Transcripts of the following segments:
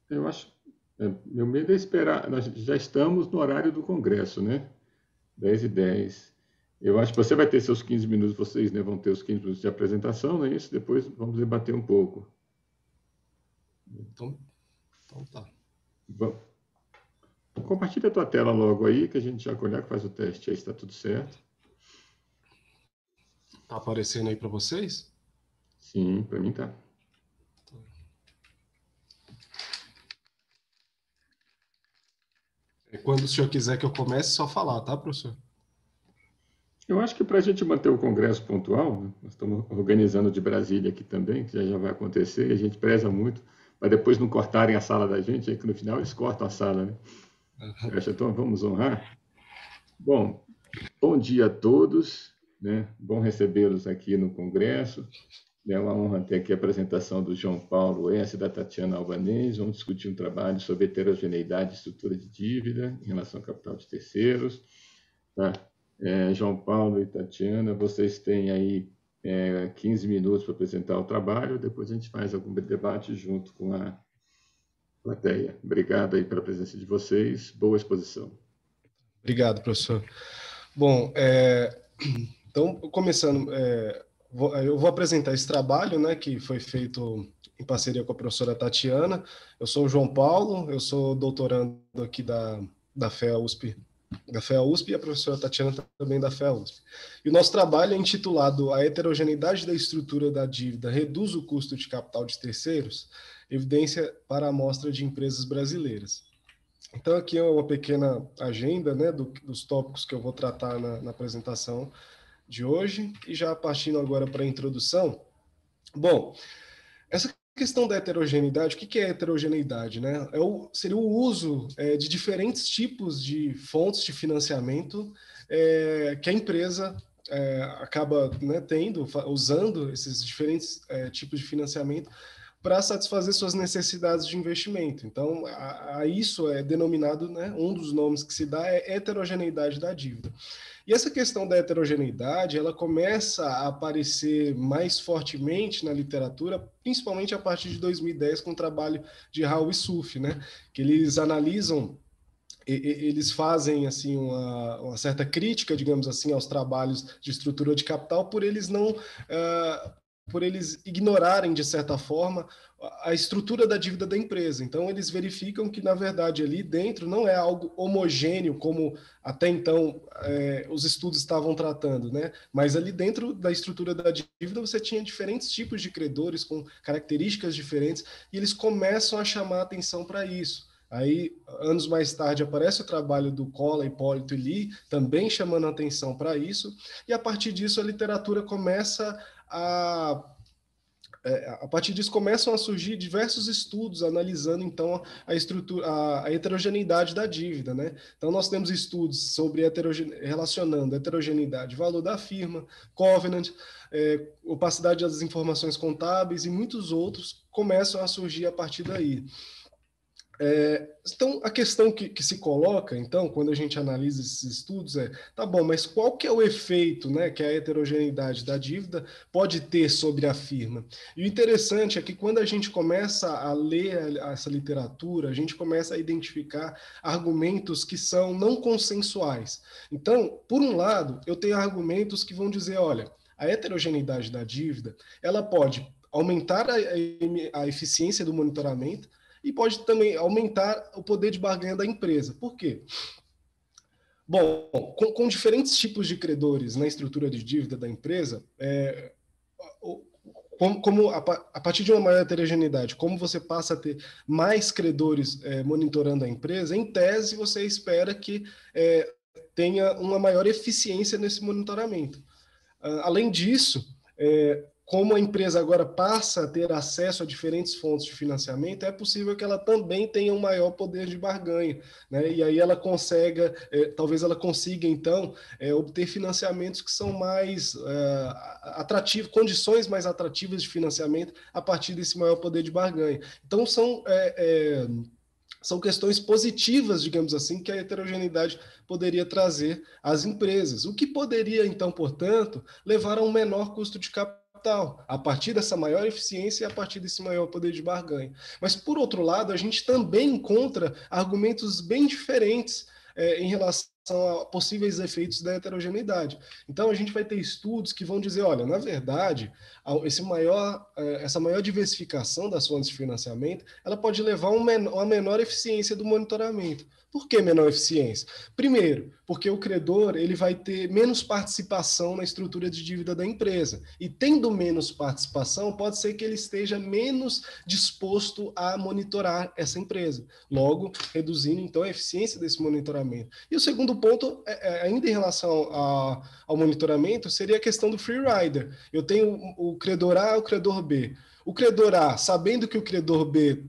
Eu acho, meu medo é esperar, nós já estamos no horário do Congresso, né? 10h10. Eu acho que você vai ter seus 15 minutos, vocês, né, vão ter os 15 minutos de apresentação, não é isso? Depois vamos debater um pouco. Então, então tá. Bom, compartilha a tua tela logo aí, que a gente já olhar que faz o teste aí, está tudo certo. Tá aparecendo aí para vocês? Sim, para mim tá. Quando o senhor quiser que eu comece, é só falar, tá, professor? Eu acho que para a gente manter o congresso pontual, né, nós estamos organizando de Brasília aqui também, que já vai acontecer, e a gente preza muito, para depois não cortarem a sala da gente, aí que no final eles cortam a sala, né? Eu acho, então vamos honrar. Bom, bom dia a todos, né? Bom recebê-los aqui no congresso. É uma honra ter aqui a apresentação do João Paulo S. e da Tatiana Albanês. Vamos discutir um trabalho sobre heterogeneidade e estrutura de dívida em relação ao capital de terceiros. Tá? João Paulo e Tatiana, vocês têm aí 15 minutos para apresentar o trabalho, depois a gente faz algum debate junto com a plateia. Obrigado aí pela presença de vocês, boa exposição. Obrigado, professor. Bom, então, começando, eu vou apresentar esse trabalho, né, que foi feito em parceria com a professora Tatiana. Eu sou o João Paulo, eu sou doutorando aqui da FEA USP, e a professora Tatiana também da FEA USP. E o nosso trabalho é intitulado A Heterogeneidade da Estrutura da Dívida Reduz o Custo de Capital de Terceiros, evidência para a amostra de empresas brasileiras. Então, aqui é uma pequena agenda, né, dos tópicos que eu vou tratar na apresentação de hoje, e já partindo agora para a introdução. Bom, essa questão da heterogeneidade, o que é heterogeneidade, né? Seria o uso de diferentes tipos de fontes de financiamento que a empresa acaba, né, usando esses diferentes tipos de financiamento para satisfazer suas necessidades de investimento. Então, a isso é denominado, né, um dos nomes que se dá é heterogeneidade da dívida. E essa questão da heterogeneidade, ela começa a aparecer mais fortemente na literatura, principalmente a partir de 2010, com o trabalho de Hall e Suff, né, que eles analisam, eles fazem assim uma certa crítica, digamos assim, aos trabalhos de estrutura de capital por eles não por eles ignorarem, de certa forma, a estrutura da dívida da empresa. Então, eles verificam que, na verdade, ali dentro não é algo homogêneo, como até então os estudos estavam tratando, né? Mas ali dentro da estrutura da dívida você tinha diferentes tipos de credores com características diferentes e eles começam a chamar a atenção para isso. Aí, anos mais tarde, aparece o trabalho do Colla, Hipólito e Lee, também chamando a atenção para isso, e a partir disso a literatura começa a partir disso começam a surgir diversos estudos analisando então a estrutura, a heterogeneidade da dívida, né? Então nós temos estudos sobre relacionando heterogeneidade, valor da firma, covenant, opacidade das informações contábeis e muitos outros começam a surgir a partir daí. Então, a questão que se coloca, então, quando a gente analisa esses estudos tá bom, mas qual que é o efeito, né, que a heterogeneidade da dívida pode ter sobre a firma? E o interessante é que quando a gente começa a ler essa literatura, a gente começa a identificar argumentos que são não consensuais. Então, por um lado, eu tenho argumentos que vão dizer, olha, a heterogeneidade da dívida, ela pode aumentar a eficiência do monitoramento, e pode também aumentar o poder de barganha da empresa. Por quê? Bom, com diferentes tipos de credores na estrutura de dívida da empresa, a partir de uma maior heterogeneidade, como você passa a ter mais credores monitorando a empresa, em tese você espera que tenha uma maior eficiência nesse monitoramento. Além disso, como a empresa agora passa a ter acesso a diferentes fontes de financiamento, é possível que ela também tenha um maior poder de barganha, né? E aí ela talvez ela consiga, então, obter financiamentos que são mais atrativos, condições mais atrativas de financiamento a partir desse maior poder de barganha. Então, são questões positivas, digamos assim, que a heterogeneidade poderia trazer às empresas, o que poderia, então, portanto, levar a um menor custo de capital capital, a partir dessa maior eficiência e a partir desse maior poder de barganha. Mas, por outro lado, a gente também encontra argumentos bem diferentes em relação a possíveis efeitos da heterogeneidade. Então, a gente vai ter estudos que vão dizer, olha, na verdade, essa maior diversificação das fontes de financiamento, ela pode levar a uma menor eficiência do monitoramento. Por que menor eficiência? Primeiro, porque o credor ele vai ter menos participação na estrutura de dívida da empresa. E tendo menos participação, pode ser que ele esteja menos disposto a monitorar essa empresa, logo reduzindo então a eficiência desse monitoramento. E o segundo ponto, ainda em relação ao monitoramento, seria a questão do free rider. Eu tenho o credor A e o credor B. O credor A, sabendo que o credor B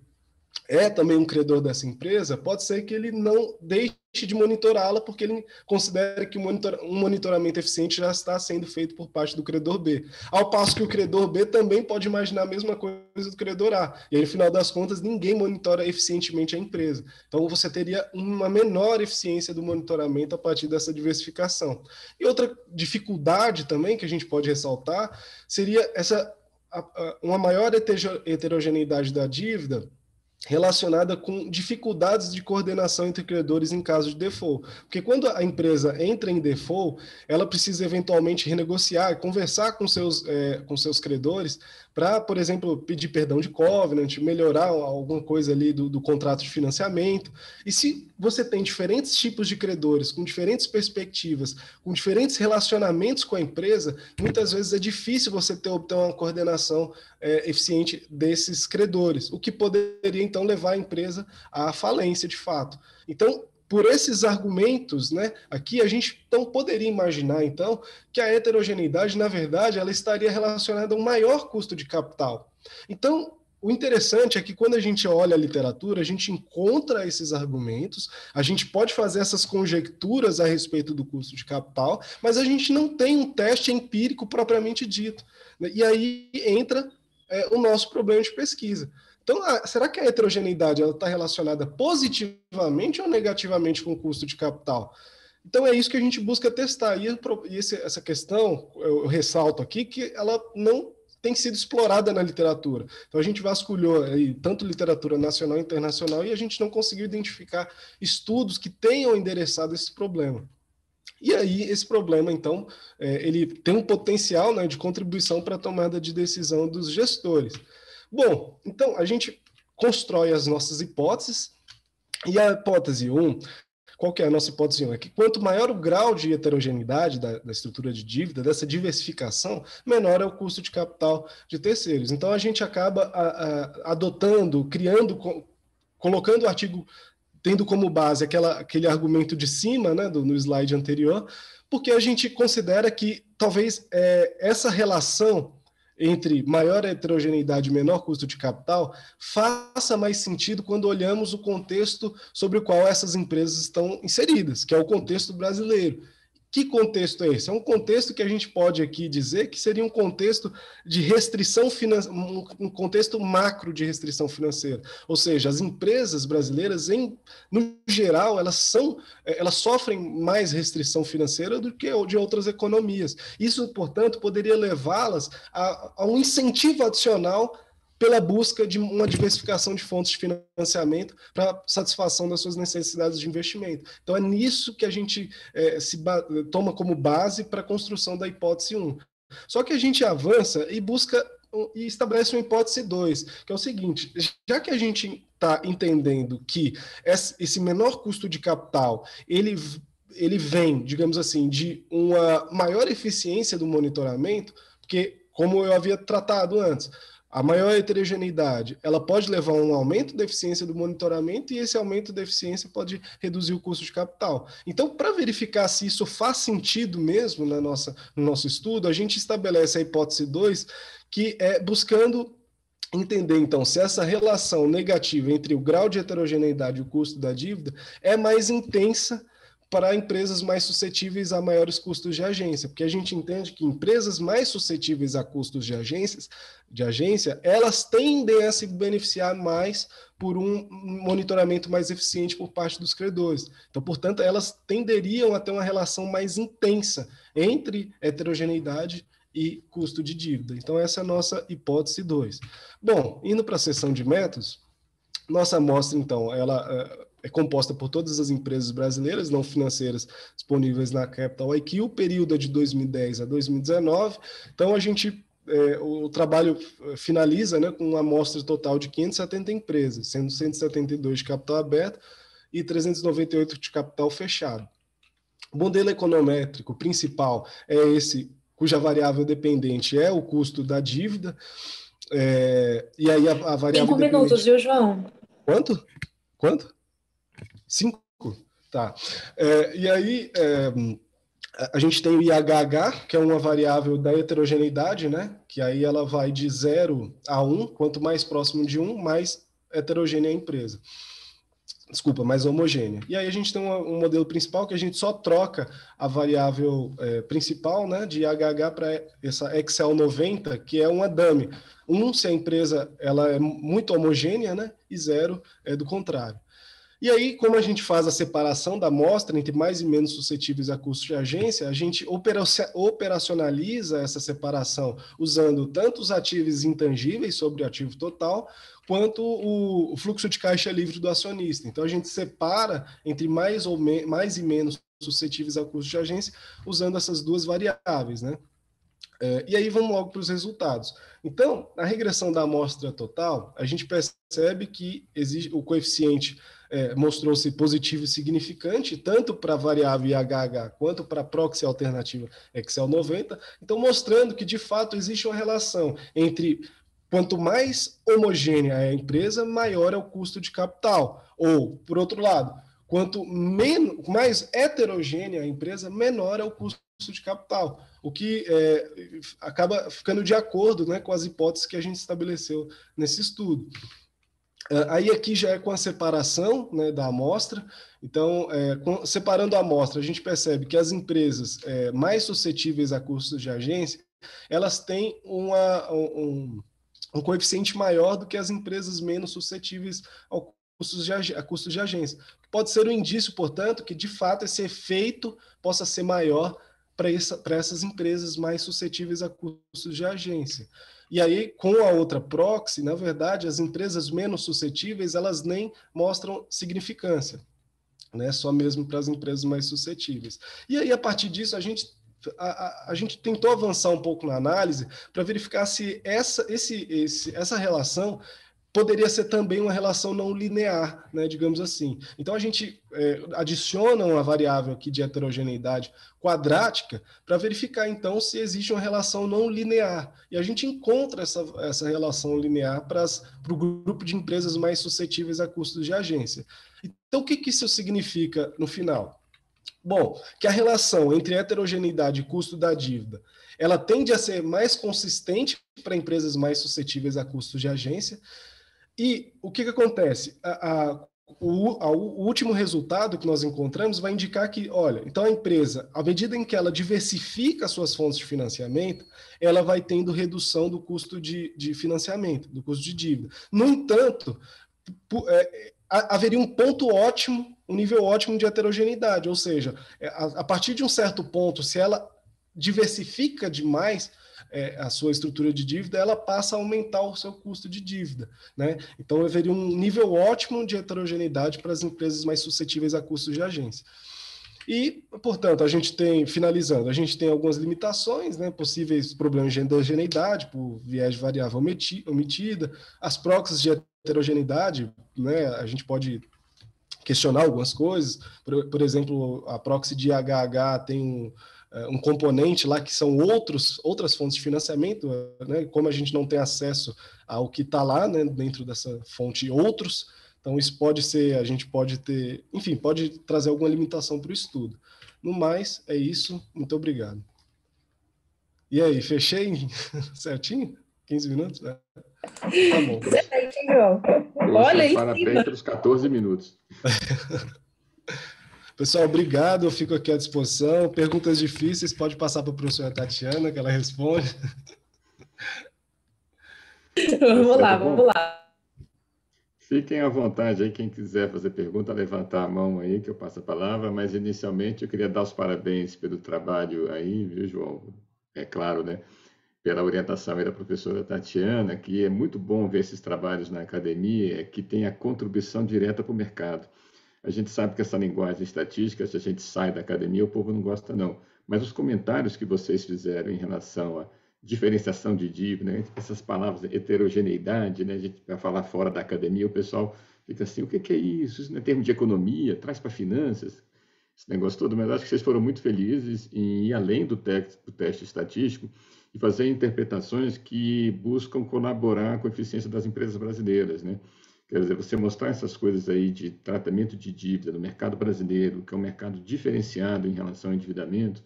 é também um credor dessa empresa, pode ser que ele não deixe de monitorá-la porque ele considera que um monitoramento eficiente já está sendo feito por parte do credor B. Ao passo que o credor B também pode imaginar a mesma coisa do credor A. E aí, no final das contas, ninguém monitora eficientemente a empresa. Então, você teria uma menor eficiência do monitoramento a partir dessa diversificação. E outra dificuldade também que a gente pode ressaltar seria uma maior heterogeneidade da dívida relacionada com dificuldades de coordenação entre credores em caso de default. Porque quando a empresa entra em default, ela precisa eventualmente renegociar, conversar com seus credores para, por exemplo, pedir perdão de covenant, melhorar alguma coisa ali do contrato de financiamento. E se você tem diferentes tipos de credores, com diferentes perspectivas, com diferentes relacionamentos com a empresa, muitas vezes é difícil você obter uma coordenação eficiente desses credores, o que poderia, então, levar a empresa à falência, de fato. Então, por esses argumentos, né, aqui a gente então poderia imaginar, então, que a heterogeneidade, na verdade, ela estaria relacionada a um maior custo de capital. Então, o interessante é que quando a gente olha a literatura, a gente encontra esses argumentos, a gente pode fazer essas conjecturas a respeito do custo de capital, mas a gente não tem um teste empírico propriamente dito. E aí entra o nosso problema de pesquisa. Então, será que a heterogeneidade está relacionada positivamente ou negativamente com o custo de capital? Então, é isso que a gente busca testar. E essa questão, eu ressalto aqui, que ela não tem sido explorada na literatura. Então, a gente vasculhou aí, tanto literatura nacional e internacional e a gente não conseguiu identificar estudos que tenham endereçado esse problema. E aí, esse problema, então, ele tem um potencial, né, de contribuição para a tomada de decisão dos gestores. Bom, então, a gente constrói as nossas hipóteses, e a hipótese 1, qual que é a nossa hipótese 1? É que quanto maior o grau de heterogeneidade da estrutura de dívida, dessa diversificação, menor é o custo de capital de terceiros. Então, a gente acaba adotando, colocando o artigo, tendo como base aquele argumento de cima, né, no slide anterior, porque a gente considera que talvez essa relação entre maior heterogeneidade e menor custo de capital faça mais sentido quando olhamos o contexto sobre o qual essas empresas estão inseridas, que é o contexto brasileiro. Que contexto é esse? É um contexto que a gente pode aqui dizer que seria um contexto de restrição financeira, um contexto macro de restrição financeira. Ou seja, as empresas brasileiras, no geral, elas sofrem mais restrição financeira do que de outras economias. Isso, portanto, poderia levá-las a um incentivo adicional pela busca de uma diversificação de fontes de financiamento para satisfação das suas necessidades de investimento. Então, é nisso que a gente toma como base para a construção da hipótese 1. Só que a gente avança e busca e estabelece uma hipótese 2, que é o seguinte: já que a gente está entendendo que esse menor custo de capital, ele vem, digamos assim, de uma maior eficiência do monitoramento, porque, como eu havia tratado antes, a maior heterogeneidade, ela pode levar a um aumento da eficiência do monitoramento e esse aumento da eficiência pode reduzir o custo de capital. Então, para verificar se isso faz sentido mesmo no nosso estudo, a gente estabelece a hipótese 2, que é buscando entender, então, se essa relação negativa entre o grau de heterogeneidade e o custo da dívida é mais intensa para empresas mais suscetíveis a maiores custos de agência, porque a gente entende que empresas mais suscetíveis a custos de agência, elas tendem a se beneficiar mais por um monitoramento mais eficiente por parte dos credores. Então, portanto, elas tenderiam a ter uma relação mais intensa entre heterogeneidade e custo de dívida. Então, essa é a nossa hipótese 2. Bom, indo para a seção de métodos, nossa amostra, então, ela é composta por todas as empresas brasileiras não financeiras disponíveis na Capital IQ, o período é de 2010 a 2019. Então, o trabalho finaliza, né, com uma amostra total de 570 empresas, sendo 172 de capital aberto e 398 de capital fechado. O modelo econométrico principal é esse, cuja variável dependente é o custo da dívida, e aí a variável 5 minutos, viu, João? Quanto? Quanto? 5? Tá. E aí a gente tem o IHH, que é uma variável da heterogeneidade, né? Que aí ela vai de 0 a 1, quanto mais próximo de 1, mais heterogênea a empresa. Desculpa, mais homogênea. E aí a gente tem um modelo principal que a gente só troca a variável principal, né, de IHH para essa Excel 90, que é uma dummy. 1 se a empresa ela é muito homogênea, né, e 0 é do contrário. E aí, como a gente faz a separação da amostra entre mais e menos suscetíveis a custo de agência, a gente operacionaliza essa separação usando tanto os ativos intangíveis sobre o ativo total, quanto o fluxo de caixa livre do acionista. Então, a gente separa entre mais e menos suscetíveis a custo de agência usando essas duas variáveis, né? E aí vamos logo para os resultados. Então, na regressão da amostra total, a gente percebe que o coeficiente mostrou-se positivo e significante, tanto para a variável IHH quanto para a proxy alternativa Excel 90, então mostrando que, de fato, existe uma relação entre quanto mais homogênea é a empresa, maior é o custo de capital. Ou, por outro lado, quanto mais heterogênea a empresa, menor é o custo de capital, o que acaba ficando de acordo, né, com as hipóteses que a gente estabeleceu nesse estudo. Aí aqui já é com a separação, né, da amostra. Então, separando a amostra, a gente percebe que as empresas mais suscetíveis a custos de agência, elas têm um coeficiente maior do que as empresas menos suscetíveis a custos de agência. Pode ser um indício, portanto, que de fato esse efeito possa ser maior para essas empresas mais suscetíveis a custos de agência. E aí, com a outra proxy, na verdade, as empresas menos suscetíveis, elas nem mostram significância, né? Só mesmo para as empresas mais suscetíveis. E aí, a partir disso, a gente tentou avançar um pouco na análise para verificar se essa relação poderia ser também uma relação não linear, né, digamos assim. Então, a gente adiciona uma variável aqui de heterogeneidade quadrática para verificar, então, se existe uma relação não linear. E a gente encontra essa relação linear para o grupo de empresas mais suscetíveis a custos de agência. Então, o que isso significa no final? Bom, que a relação entre heterogeneidade e custo da dívida, ela tende a ser mais consistente para empresas mais suscetíveis a custos de agência. E o que acontece? O último resultado que nós encontramos vai indicar que, olha, então a empresa, à medida em que ela diversifica as suas fontes de financiamento, ela vai tendo redução do custo de financiamento, do custo de dívida. No entanto, haveria um ponto ótimo, um nível ótimo de heterogeneidade, ou seja, a partir de um certo ponto, se ela diversifica demais a sua estrutura de dívida, ela passa a aumentar o seu custo de dívida, né? Então, haveria um nível ótimo de heterogeneidade para as empresas mais suscetíveis a custos de agência. E, portanto, finalizando, a gente tem algumas limitações, né, possíveis problemas de heterogeneidade, por viés de variável omitida, as proxies de heterogeneidade, né, a gente pode questionar algumas coisas, por exemplo, a proxy de IHH tem um componente lá que são outras fontes de financiamento, né? Como a gente não tem acesso ao que está lá, né, dentro dessa fonte outros, então isso pode ser, a gente pode ter, enfim, pode trazer alguma limitação para o estudo. No mais, é isso, muito obrigado. E aí, fechei certinho? 15 minutos? Tá bom. Certinho. Olha aí. Parabéns pelos 14 minutos. Pessoal, obrigado, eu fico aqui à disposição. Perguntas difíceis, pode passar para a professora Tatiana, que ela responde. Vamos lá. Fiquem à vontade aí, quem quiser fazer pergunta, levantar a mão aí, que eu passo a palavra, mas inicialmente eu queria dar os parabéns pelo trabalho aí, viu, João? é claro, né, pela orientação aí da professora Tatiana, que é muito bom ver esses trabalhos na academia que tem a contribuição direta para o mercado. A gente sabe que essa linguagem estatística, se a gente sai da academia, o povo não gosta, não. Mas os comentários que vocês fizeram em relação à diferenciação de dívida, né, essas palavras, heterogeneidade, né, a gente vai falar fora da academia, o pessoal fica assim, o que é isso? Isso não é termo de economia, traz para finanças, esse negócio todo. Mas acho que vocês foram muito felizes em ir além do teste estatístico e fazer interpretações que buscam colaborar com a eficiência das empresas brasileiras, né? Quer dizer, você mostrar essas coisas aí de tratamento de dívida no mercado brasileiro, que é um mercado diferenciado em relação ao endividamento,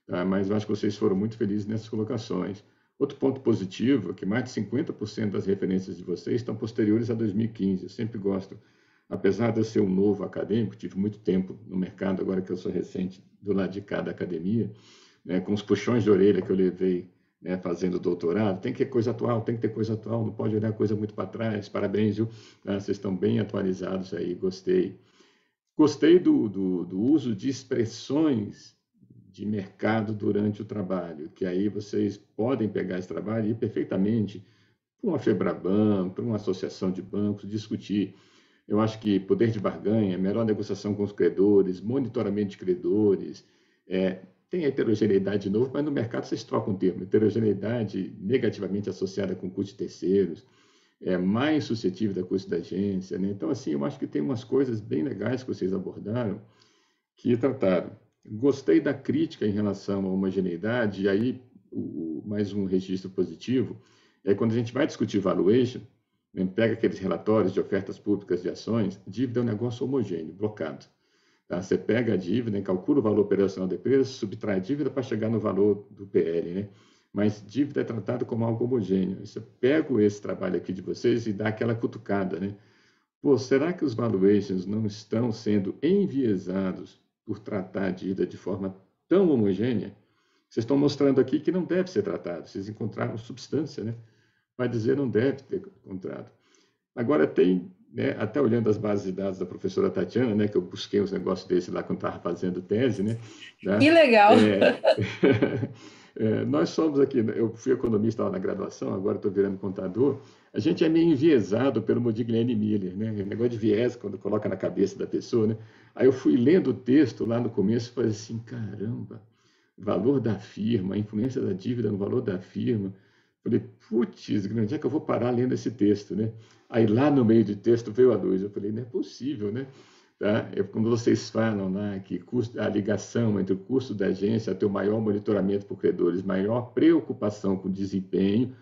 tá? Mas eu acho que vocês foram muito felizes nessas colocações. Outro ponto positivo é que mais de 50% das referências de vocês estão posteriores a 2015. Eu sempre gosto, apesar de eu ser um novo acadêmico, tive muito tempo no mercado, agora que eu sou recente do lado de cá da academia, né, com os puxões de orelha que eu levei, né, fazendo doutorado, tem que ter coisa atual, tem que ter coisa atual, não pode olhar coisa muito para trás. Parabéns, viu? Ah, vocês estão bem atualizados aí, gostei. Gostei do uso de expressões de mercado durante o trabalho, que aí vocês podem pegar esse trabalho e ir perfeitamente para uma Febraban, para uma associação de bancos, discutir. Eu acho que poder de barganha, melhor negociação com os credores, monitoramento de credores, tem a heterogeneidade de novo, mas no mercado vocês trocam o termo. Heterogeneidade negativamente associada com custo de terceiros, é mais suscetível da custo da agência, né? Então, assim, eu acho que tem umas coisas bem legais que vocês abordaram que trataram. Gostei da crítica em relação à homogeneidade, e aí mais um registro positivo é quando a gente vai discutir valuation, né, pega aqueles relatórios de ofertas públicas de ações, dívida é um negócio homogêneo, blocado. Tá? Você pega a dívida, calcula o valor operacional da empresa, subtrai a dívida para chegar no valor do PL, né? Mas dívida é tratado como algo homogêneo. Você pega esse trabalho aqui de vocês e dá aquela cutucada, né? Pô, será que os valuations não estão sendo enviesados por tratar a dívida de forma tão homogênea? Vocês estão mostrando aqui que não deve ser tratado. Vocês encontraram substância, né? Vai dizer não deve ter encontrado. Agora tem, né, até olhando as bases de dados da professora Tatiana, né, que eu busquei uns negócios desses lá quando estava fazendo tese, né? Que legal! Nós somos aqui, eu fui economista lá na graduação, agora estou virando contador, a gente é meio enviesado pelo Modigliani Miller, né? O negócio de viés, quando coloca na cabeça da pessoa, né? Aí eu fui lendo o texto lá no começo e falei assim, caramba, valor da firma, a influência da dívida no valor da firma. Falei, putz, onde é que eu vou parar lendo esse texto, né? Aí lá no meio do texto veio a luz, eu falei, não é possível, né? Tá? Quando vocês falam lá que a ligação entre o custo da agência até o maior monitoramento por credores, maior preocupação com o desempenho,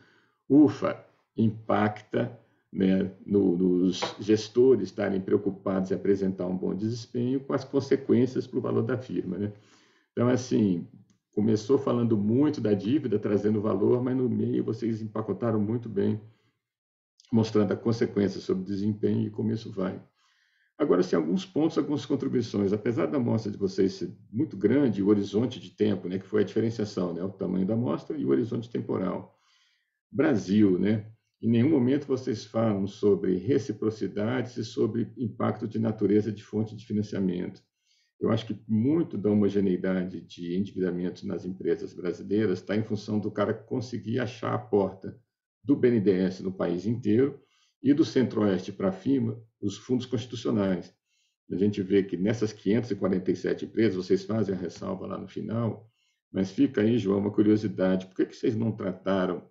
impacta, né, nos gestores estarem preocupados em apresentar um bom desempenho com as consequências para o valor da firma, né? Então, assim, começou falando muito da dívida, trazendo valor, mas no meio vocês empacotaram muito bem, mostrando a consequência sobre o desempenho e como isso vai. Agora, sim, alguns pontos, algumas contribuições. Apesar da amostra de vocês ser muito grande, o horizonte de tempo, né, que foi a diferenciação, né, o tamanho da amostra e o horizonte temporal. Brasil, né? Em nenhum momento vocês falam sobre reciprocidades e sobre impacto de natureza de fonte de financiamento. Eu acho que muito da homogeneidade de endividamento nas empresas brasileiras está em função do cara conseguir achar a porta do BNDES no país inteiro e do Centro-Oeste para cima, os fundos constitucionais. A gente vê que nessas 547 empresas, vocês fazem a ressalva lá no final, mas fica aí, João, uma curiosidade. Por que vocês não trataram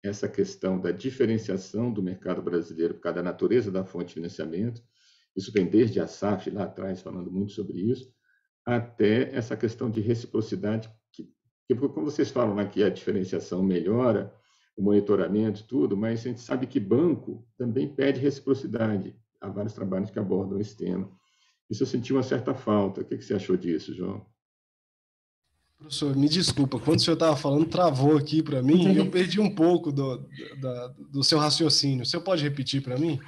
essa questão da diferenciação do mercado brasileiro por causa da natureza da fonte de financiamento? Isso vem desde a SAF lá atrás, falando muito sobre isso, até essa questão de reciprocidade, que como vocês falam lá que a diferenciação melhora, o monitoramento, tudo, mas a gente sabe que banco também pede reciprocidade. Há vários trabalhos que abordam esse tema. Isso eu senti uma certa falta. O que você achou disso, João? Professor, me desculpa, quando o senhor estava falando, travou aqui para mim e eu perdi um pouco do seu raciocínio. O senhor pode repetir para mim?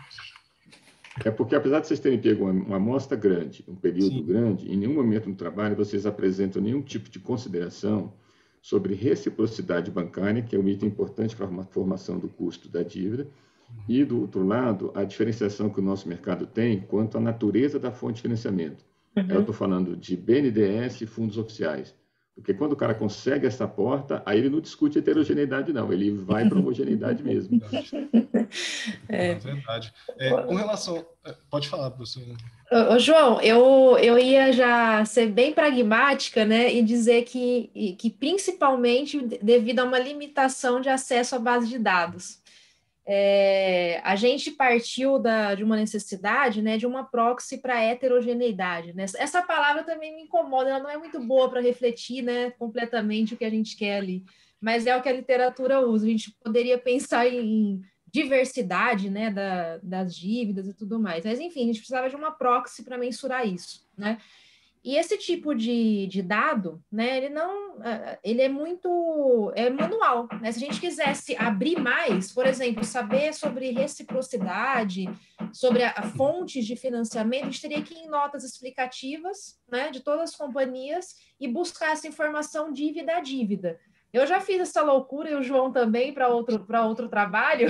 É porque, apesar de vocês terem pego uma amostra grande, um período Sim. grande, em nenhum momento no trabalho vocês apresentam nenhum tipo de consideração sobre reciprocidade bancária, que é um item importante para a formação do custo da dívida, e, do outro lado, a diferenciação que o nosso mercado tem quanto à natureza da fonte de financiamento. Eu estou falando de BNDES e fundos oficiais. Porque quando o cara consegue essa porta, aí ele não discute heterogeneidade, não. Ele vai para a homogeneidade mesmo. É verdade. Com relação... Pode falar, professor. Ô, João, eu ia já ser bem pragmática, né, e dizer que principalmente devido a uma limitação de acesso à base de dados. A gente partiu de uma necessidade, né, de uma proxy para heterogeneidade, né? Essa palavra também me incomoda, ela não é muito boa para refletir, né, completamente o que a gente quer ali, mas é o que a literatura usa. A gente poderia pensar em diversidade, né, das dívidas e tudo mais, mas enfim, a gente precisava de uma proxy para mensurar isso, né? E esse tipo de dado, né, ele é muito manual, né? Se a gente quisesse abrir mais, por exemplo, saber sobre reciprocidade, sobre a fontes de financiamento, a gente teria que ir em notas explicativas, né, de todas as companhias e buscar essa informação dívida a dívida. Eu já fiz essa loucura e o João também para outro trabalho,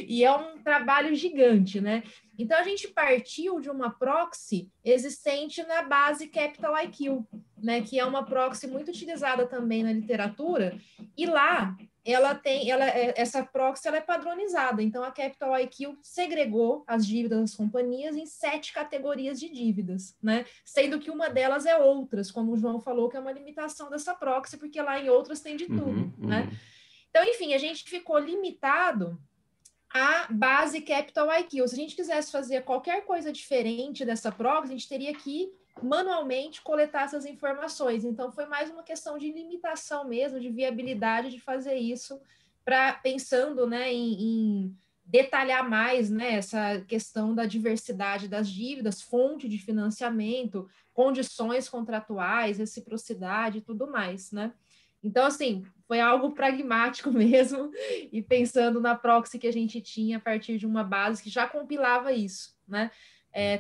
e é um trabalho gigante, né? Então, a gente partiu de uma proxy existente na base Capital IQ, né, que é uma proxy muito utilizada também na literatura, e lá essa proxy ela é padronizada. Então, a Capital IQ segregou as dívidas das companhias em 7 categorias de dívidas, né, sendo que uma delas é outras, como o João falou, que é uma limitação dessa proxy, porque lá em outras tem de tudo, né? Então, enfim, a gente ficou limitado a base Capital IQ. Se a gente quisesse fazer qualquer coisa diferente dessa proxy, a gente teria que manualmente coletar essas informações. Então, foi mais uma questão de limitação mesmo, de viabilidade de fazer isso, pensando, né, em detalhar mais, né, essa questão da diversidade das dívidas, fonte de financiamento, condições contratuais, reciprocidade e tudo mais, né? Então, assim, foi algo pragmático mesmo, e pensando na proxy que a gente tinha a partir de uma base que já compilava isso, né?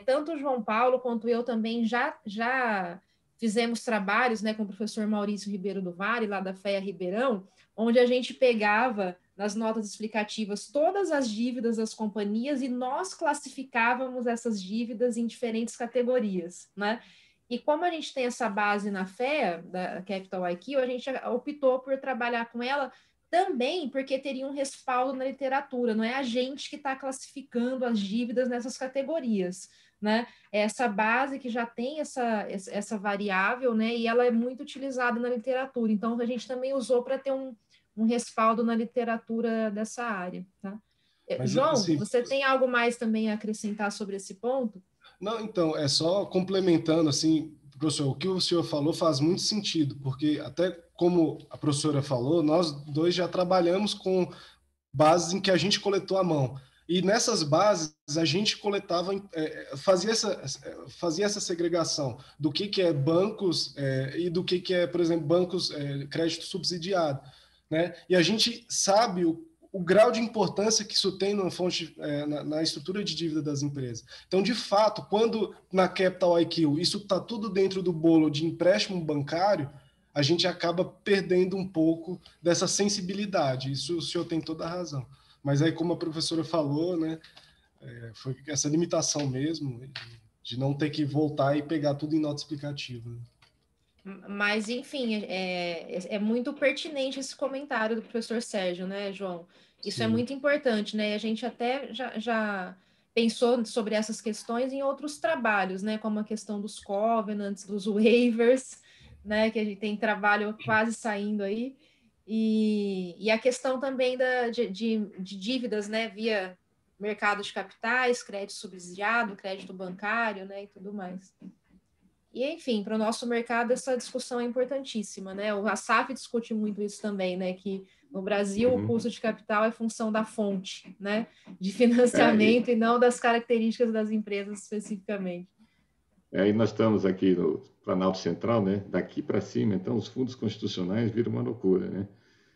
Tanto o João Paulo quanto eu também já fizemos trabalhos, né, com o professor Maurício Ribeiro do Vale, lá da FEA Ribeirão, onde a gente pegava nas notas explicativas todas as dívidas das companhias e nós classificávamos essas dívidas em diferentes categorias, né? E como a gente tem essa base na FEA, da Capital IQ, a gente optou por trabalhar com ela também porque teria um respaldo na literatura, não é a gente que está classificando as dívidas nessas categorias, né? É essa base que já tem essa variável, né? E ela é muito utilizada na literatura. Então, a gente também usou para ter um respaldo na literatura dessa área, tá? Mas, João, assim, você tem algo mais também a acrescentar sobre esse ponto? Não, então, é só complementando, assim, professor, o que o senhor falou faz muito sentido, porque até como a professora falou, nós dois já trabalhamos com bases em que a gente coletou à mão. E nessas bases, a gente coletava, fazia essa segregação do que é bancos e do que é, por exemplo, bancos, crédito subsidiado, né? E a gente sabe o grau de importância que isso tem na estrutura de dívida das empresas. Então, de fato, quando na Capital IQ isso está tudo dentro do bolo de empréstimo bancário, a gente acaba perdendo um pouco dessa sensibilidade. Isso o senhor tem toda a razão. Mas aí, como a professora falou, né, foi essa limitação mesmo de não ter que voltar e pegar tudo em nota explicativa. Mas, enfim, é muito pertinente esse comentário do professor Sérgio, né, João? Isso é muito importante, né? A gente até já pensou sobre essas questões em outros trabalhos, né? Como a questão dos covenants, dos waivers, né? Que a gente tem trabalho quase saindo aí. E a questão também de dívidas, né? Via mercado de capitais, crédito subsidiado, crédito bancário, né? E tudo mais. E, enfim, para o nosso mercado, essa discussão é importantíssima, né? O Assaf discute muito isso também, né? Que no Brasil o custo de capital é função da fonte, né? De financiamento e não das características das empresas especificamente. E nós estamos aqui no Planalto Central, né? Daqui para cima, então os fundos constitucionais viram uma loucura, né?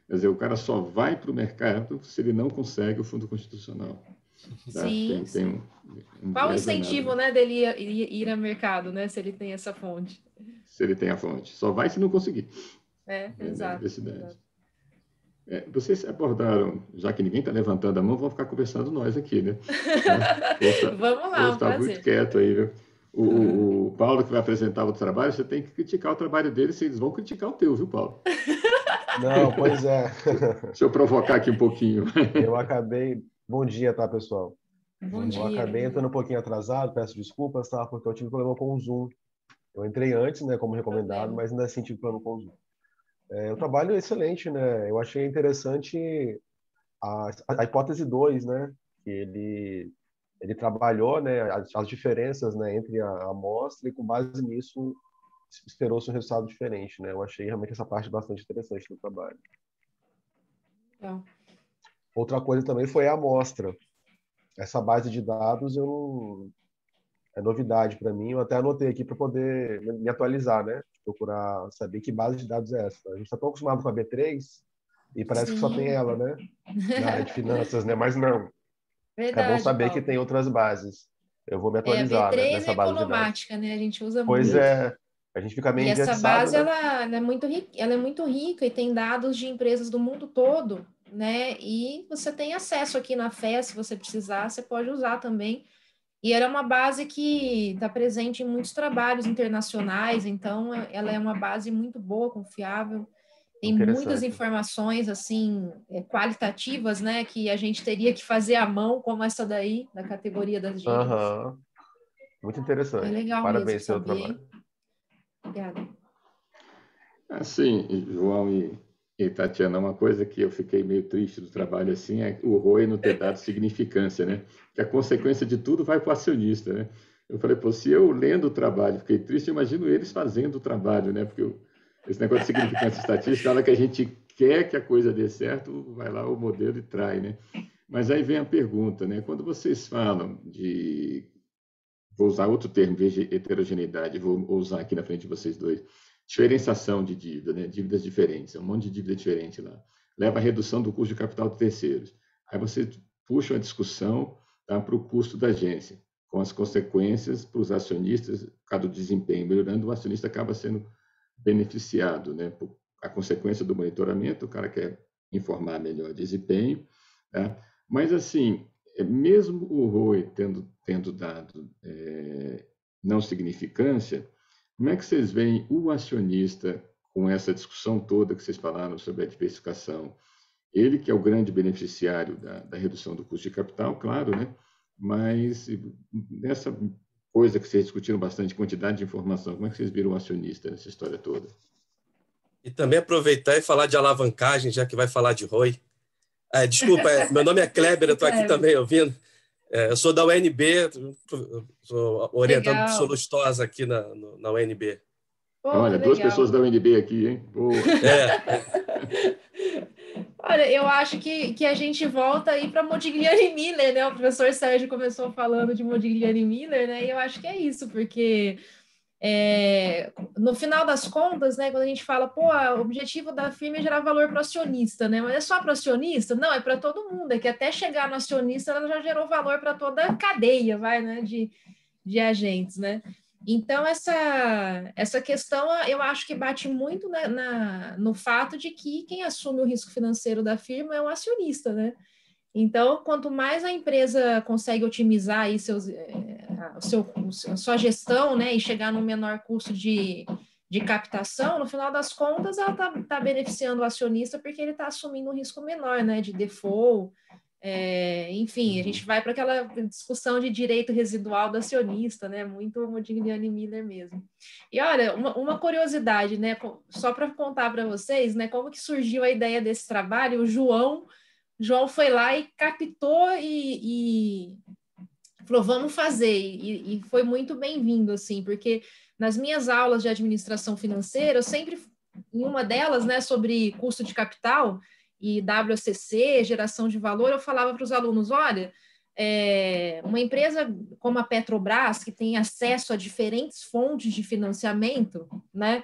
Quer dizer, o cara só vai para o mercado se ele não consegue o fundo constitucional. Tá? Sim, tem qual o incentivo, né, dele ir ao mercado, né, se ele tem essa fonte? Se ele tem a fonte. Só vai se não conseguir. Exato. Vocês abordaram, já que ninguém está levantando a mão, vamos ficar conversando nós aqui, né? Vamos lá, Vou estar muito quieto aí, viu? o Paulo que vai apresentar o trabalho, você tem que criticar o trabalho dele, se eles vão criticar o teu, viu, Paulo? Não, pois é. Deixa eu provocar aqui um pouquinho. Eu acabei. Bom dia, tá, pessoal? Bom Eu dia. acabei entrando um pouquinho atrasado, peço desculpas, tá? Porque eu tive problema com o Zoom. Eu entrei antes, né, como recomendado, mas ainda assim tive problema com o Zoom. O trabalho é excelente, né? Eu achei interessante a hipótese 2, né? Que ele trabalhou, né, as diferenças, né, entre a amostra e com base nisso esperou-se um resultado diferente, né? Eu achei realmente essa parte bastante interessante do trabalho. Legal. Outra coisa também foi a amostra. Essa base de dados eu não... é novidade para mim. Eu até anotei aqui para poder me atualizar, né? Procurar saber que base de dados é essa. A gente está tão acostumado com a B3 e parece que só tem Sim. ela, né? Na área de finanças, né? Mas não. É bom Verdade, saber que Paulo. tem outras bases. Eu vou me A atualizar, né, B3 é nessa base de dados. economática, né? A gente usa Pois muito. é, a gente fica E meio essa engessado, base, né? ela é muito rica e tem dados de empresas do mundo todo, né? E você tem acesso aqui na FE, se você precisar, você pode usar também. E ela é uma base que está presente em muitos trabalhos internacionais, então ela é uma base muito boa, confiável. Tem muitas Interessante. informações, assim, qualitativas, né? Que a gente teria que fazer à mão, como essa daí, da categoria das dívidas. Aham. Muito É interessante. legal mesmo Parabéns pelo saber, trabalho. hein? Obrigada. Assim, João e Tatiana, uma coisa que eu fiquei meio triste do trabalho assim é o ROI não ter dado significância, né? Que a consequência de tudo vai para o acionista, né? Eu falei, pô, se eu lendo o trabalho fiquei triste, imagino eles fazendo o trabalho, né? Porque esse negócio de significância estatística, na hora que a gente quer que a coisa dê certo, vai lá o modelo e trai, né? Mas aí vem a pergunta, né? Quando vocês falam de, vou usar outro termo, heterogeneidade, vou usar aqui na frente de vocês dois, diferenciação de dívida, né? Dívidas diferentes, um monte de dívida diferente lá, leva à redução do custo de capital de terceiros. Aí você puxa uma discussão, tá, para o custo da agência, com as consequências para os acionistas, por causa do desempenho melhorando, o acionista acaba sendo beneficiado, né? Por a consequência do monitoramento, o cara quer informar melhor desempenho, tá? Mas assim, mesmo o ROI tendo dado não significância, como é que vocês veem o acionista com essa discussão toda que vocês falaram sobre a diversificação? Ele que é o grande beneficiário da redução do custo de capital, claro, né? Mas nessa coisa que vocês discutiram bastante, quantidade de informação, como é que vocês viram o acionista nessa história toda? E também aproveitar e falar de alavancagem, já que vai falar de ROI. Desculpa, meu nome é Kleber, eu estou aqui também ouvindo. Eu sou da UNB, sou orientando Legal. professor Lustosa aqui na UNB. Pô, Olha, que duas legal. pessoas da UNB aqui, hein? Boa. Olha, eu acho que a gente volta aí para Modigliani Miller, né? O professor Sérgio começou falando de Modigliani Miller, né? E eu acho que é isso, porque no final das contas, né, quando a gente fala, pô, o objetivo da firma é gerar valor para o acionista, né? Mas é só para o acionista? Não, é para todo mundo, é que até chegar no acionista ela já gerou valor para toda a cadeia, né, de agentes, né? Então, essa questão, eu acho que bate muito no fato de que quem assume o risco financeiro da firma é o acionista, né? Então, quanto mais a empresa consegue otimizar aí a sua gestão, né, e chegar num menor custo de captação, no final das contas, ela tá beneficiando o acionista porque ele está assumindo um risco menor, né, de default. Enfim, a gente vai para aquela discussão de direito residual do acionista, né? Muito Modigliani Miller mesmo. E olha, uma curiosidade, né? Só para contar para vocês, né? Como que surgiu a ideia desse trabalho? O João foi lá e captou e falou, vamos fazer. E foi muito bem-vindo, assim, porque nas minhas aulas de administração financeira, eu sempre, em uma delas, né, sobre custo de capital e WACC, geração de valor, eu falava para os alunos, olha, uma empresa como a Petrobras, que tem acesso a diferentes fontes de financiamento, né,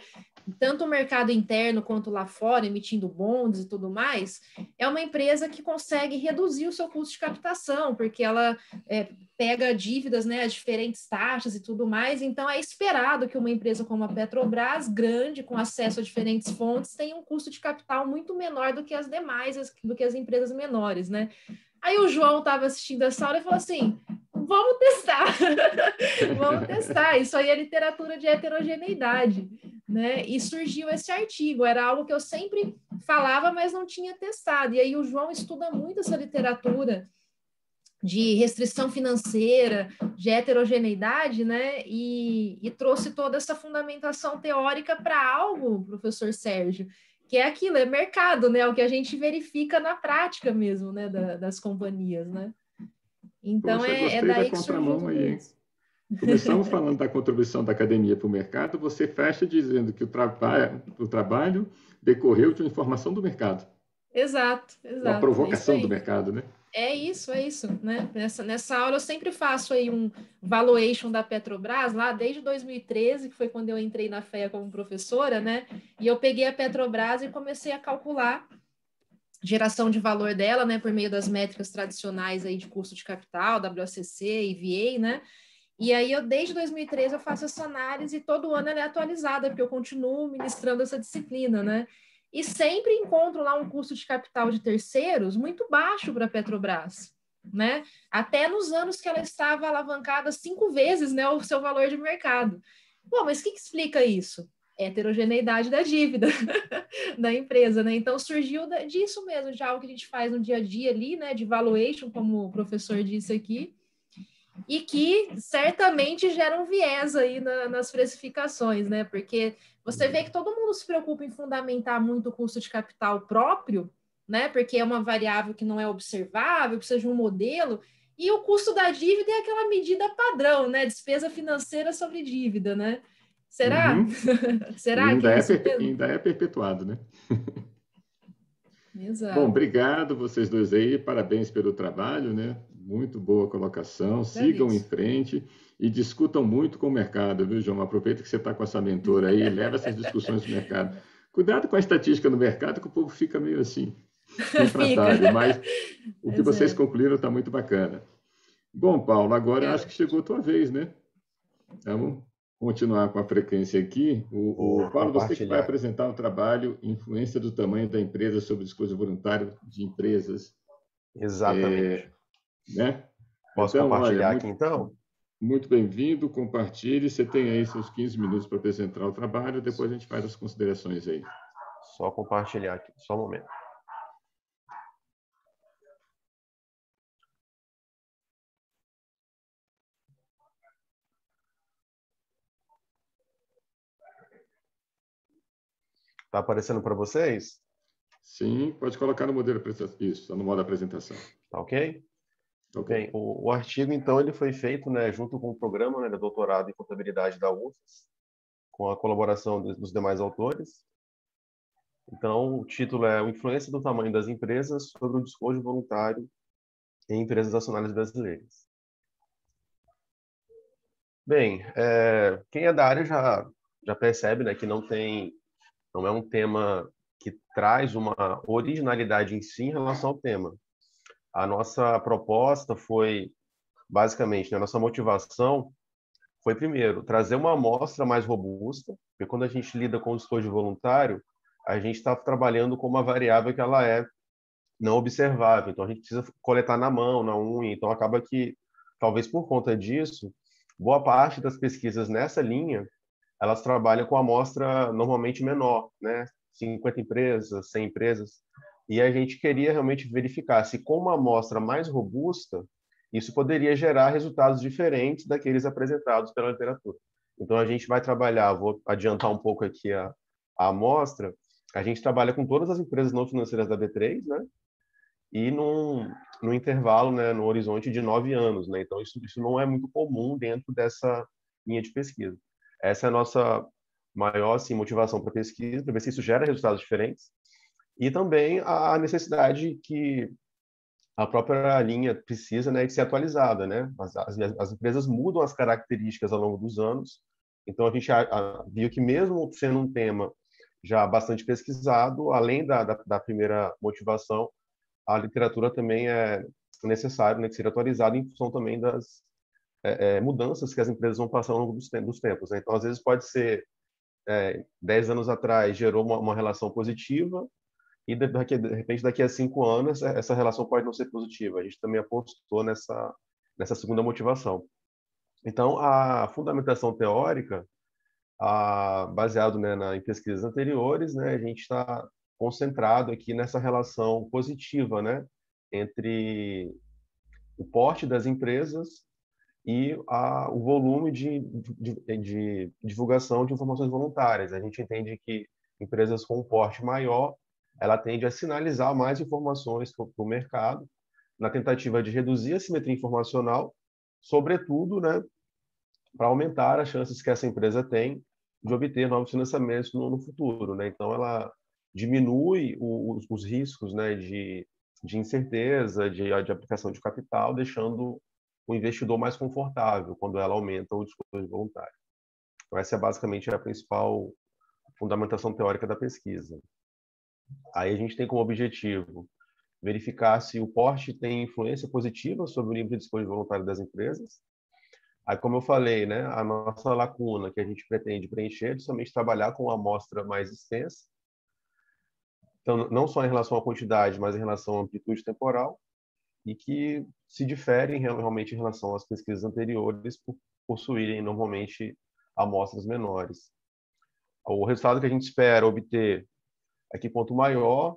tanto o mercado interno quanto lá fora, emitindo bonds e tudo mais, é uma empresa que consegue reduzir o seu custo de captação, porque ela pega dívidas, né, a diferentes taxas e tudo mais, então é esperado que uma empresa como a Petrobras, grande, com acesso a diferentes fontes, tenha um custo de capital muito menor do que as demais, do que as empresas menores, né? Aí o João estava assistindo essa aula e falou assim, vamos testar. Vamos testar. Isso aí é literatura de heterogeneidade, né? E surgiu esse artigo. Era algo que eu sempre falava, mas não tinha testado. E aí o João estuda muito essa literatura de restrição financeira, de heterogeneidade, né? E trouxe toda essa fundamentação teórica para algo, professor Sérgio, que é aquilo, é mercado, né? O que a gente verifica na prática mesmo, né? Das companhias, né? Então, Poxa, é gostei da daí que surgiu contramão tudo aí, hein? isso. Começamos falando da contribuição da academia para o mercado, você fecha dizendo que o trabalho decorreu de uma informação do mercado, Exato, uma exato, é isso provocação do aí. mercado, né? É isso, né? Nessa aula eu sempre faço aí um valuation da Petrobras, lá desde 2013, que foi quando eu entrei na FEA como professora, né? E eu peguei a Petrobras e comecei a calcular geração de valor dela, né? Por meio das métricas tradicionais aí de custo de capital, WACC, EVA, né? E aí eu, desde 2013, eu faço essa análise e todo ano ela é atualizada, porque eu continuo ministrando essa disciplina, né? E sempre encontro lá um custo de capital de terceiros muito baixo para a Petrobras, né? Até nos anos que ela estava alavancada 5 vezes, né, o seu valor de mercado. Pô, mas o que explica isso? Heterogeneidade da dívida da empresa, né? Então surgiu disso mesmo, de algo que a gente faz no dia a dia ali, né? De valuation, como o professor disse aqui, e que certamente gera um viés aí nas precificações, né? Porque você vê que todo mundo se preocupa em fundamentar muito o custo de capital próprio, né? Porque é uma variável que não é observável, precisa de um modelo, e o custo da dívida é aquela medida padrão, né? Despesa financeira sobre dívida, né? Será? Uhum. E Será que é isso mesmo? ainda é perpetuado, né? Bom, Exato. obrigado vocês dois aí, parabéns pelo trabalho, né? Muito boa colocação, sigam em Agradeço. frente e discutam muito com o mercado, viu, João? Aproveita que você está com essa mentora aí e leva essas discussões para o mercado. Cuidado com a estatística no mercado, que o povo fica meio assim, Fica. refratário, mas o que Pois vocês é. concluíram está muito bacana. Bom, Paulo, agora eu acho Obrigada. que chegou a tua vez, né? Vamos continuar com a frequência aqui. Vou Paulo, você que vai compartilhar. apresentar o trabalho Influência do Tamanho da Empresa sobre o Discurso Voluntário de Empresas, Exatamente. né? Posso Então, olha, compartilhar aqui, então? muito bem-vindo, compartilhe. Você tem aí seus 15 minutos para apresentar o trabalho, depois a gente faz as considerações aí. Só compartilhar aqui, só um momento. Está aparecendo para vocês? Sim, pode colocar no modelo isso, no modo apresentação. Tá ok? Ok. Bem, o artigo, então, ele foi feito, né, junto com o programa, né, de doutorado em contabilidade da UFES, com a colaboração dos demais autores. Então, o título é "A Influência do Tamanho das Empresas sobre o Despojo Voluntário em Empresas Nacionais Brasileiras". Bem, quem é da área já percebe, né, que não é um tema que traz uma originalidade em si em relação ao tema. A nossa proposta foi, basicamente, né, a nossa motivação foi, primeiro, trazer uma amostra mais robusta, porque quando a gente lida com o despojo voluntário, a gente está trabalhando com uma variável que ela é não observável, então a gente precisa coletar na mão, na unha, então acaba que, talvez por conta disso, boa parte das pesquisas nessa linha, elas trabalham com amostra normalmente menor, né? 50 empresas, 100 empresas, e a gente queria realmente verificar se com uma amostra mais robusta, isso poderia gerar resultados diferentes daqueles apresentados pela literatura. Então a gente vai trabalhar, vou adiantar um pouco aqui a amostra, a gente trabalha com todas as empresas não financeiras da B3, né? E no intervalo, né, no horizonte de 9 anos, né? Então isso não é muito comum dentro dessa linha de pesquisa. Essa é a nossa maior assim, motivação para pesquisa, para ver se isso gera resultados diferentes. E também a necessidade que a própria linha precisa, né, de ser atualizada, né? As empresas mudam as características ao longo dos anos. Então a gente viu que mesmo sendo um tema já bastante pesquisado, além da primeira motivação, a literatura também é necessário, né, que seja atualizada em função também das mudanças que as empresas vão passar ao longo dos tempos, né? Então, às vezes pode ser 10 anos atrás gerou uma relação positiva e de repente daqui a 5 anos essa relação pode não ser positiva. A gente também apostou nessa segunda motivação. Então, a fundamentação teórica, baseado, né, em pesquisas anteriores, né, a gente está concentrado aqui nessa relação positiva, né, entre o porte das empresas e o volume de divulgação de informações voluntárias. A gente entende que empresas com um porte maior, ela tende a sinalizar mais informações para o mercado, na tentativa de reduzir a simetria informacional, sobretudo, né, para aumentar as chances que essa empresa tem de obter novos financiamentos no futuro, né? Então, ela diminui os riscos, né, de incerteza, de aplicação de capital, deixando o investidor mais confortável quando ela aumenta o disponível voluntário. Então, essa é basicamente a principal fundamentação teórica da pesquisa. Aí a gente tem como objetivo verificar se o porte tem influência positiva sobre o nível de disponível voluntário das empresas. Aí, como eu falei, né, a nossa lacuna que a gente pretende preencher é justamente trabalhar com uma amostra mais extensa. Então, não só em relação à quantidade, mas em relação à amplitude temporal, e que se diferem realmente em relação às pesquisas anteriores por possuírem normalmente amostras menores. O resultado que a gente espera obter é que quanto maior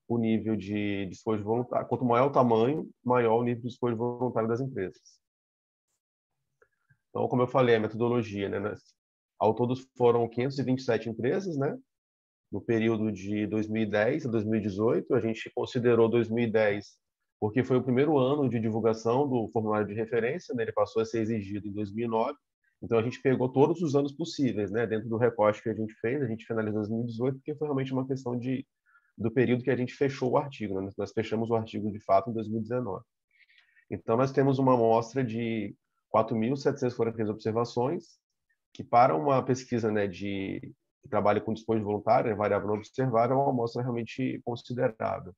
o nível de disponível voluntário, quanto maior o tamanho, maior o nível de disponível voluntário das empresas. Então, como eu falei, a metodologia, né, ao todo foram 527 empresas, né, no período de 2010 a 2018. A gente considerou 2010 porque foi o primeiro ano de divulgação do formulário de referência, né? Ele passou a ser exigido em 2009. Então, a gente pegou todos os anos possíveis, né? Dentro do recorte que a gente fez, a gente finalizou em 2018, porque foi realmente uma questão do período que a gente fechou o artigo, né? Nós fechamos o artigo, de fato, em 2019. Então, nós temos uma amostra de 4.743 observações, que para uma pesquisa, né, de trabalho com disponível voluntário, né, variável não observável, é uma amostra realmente considerável.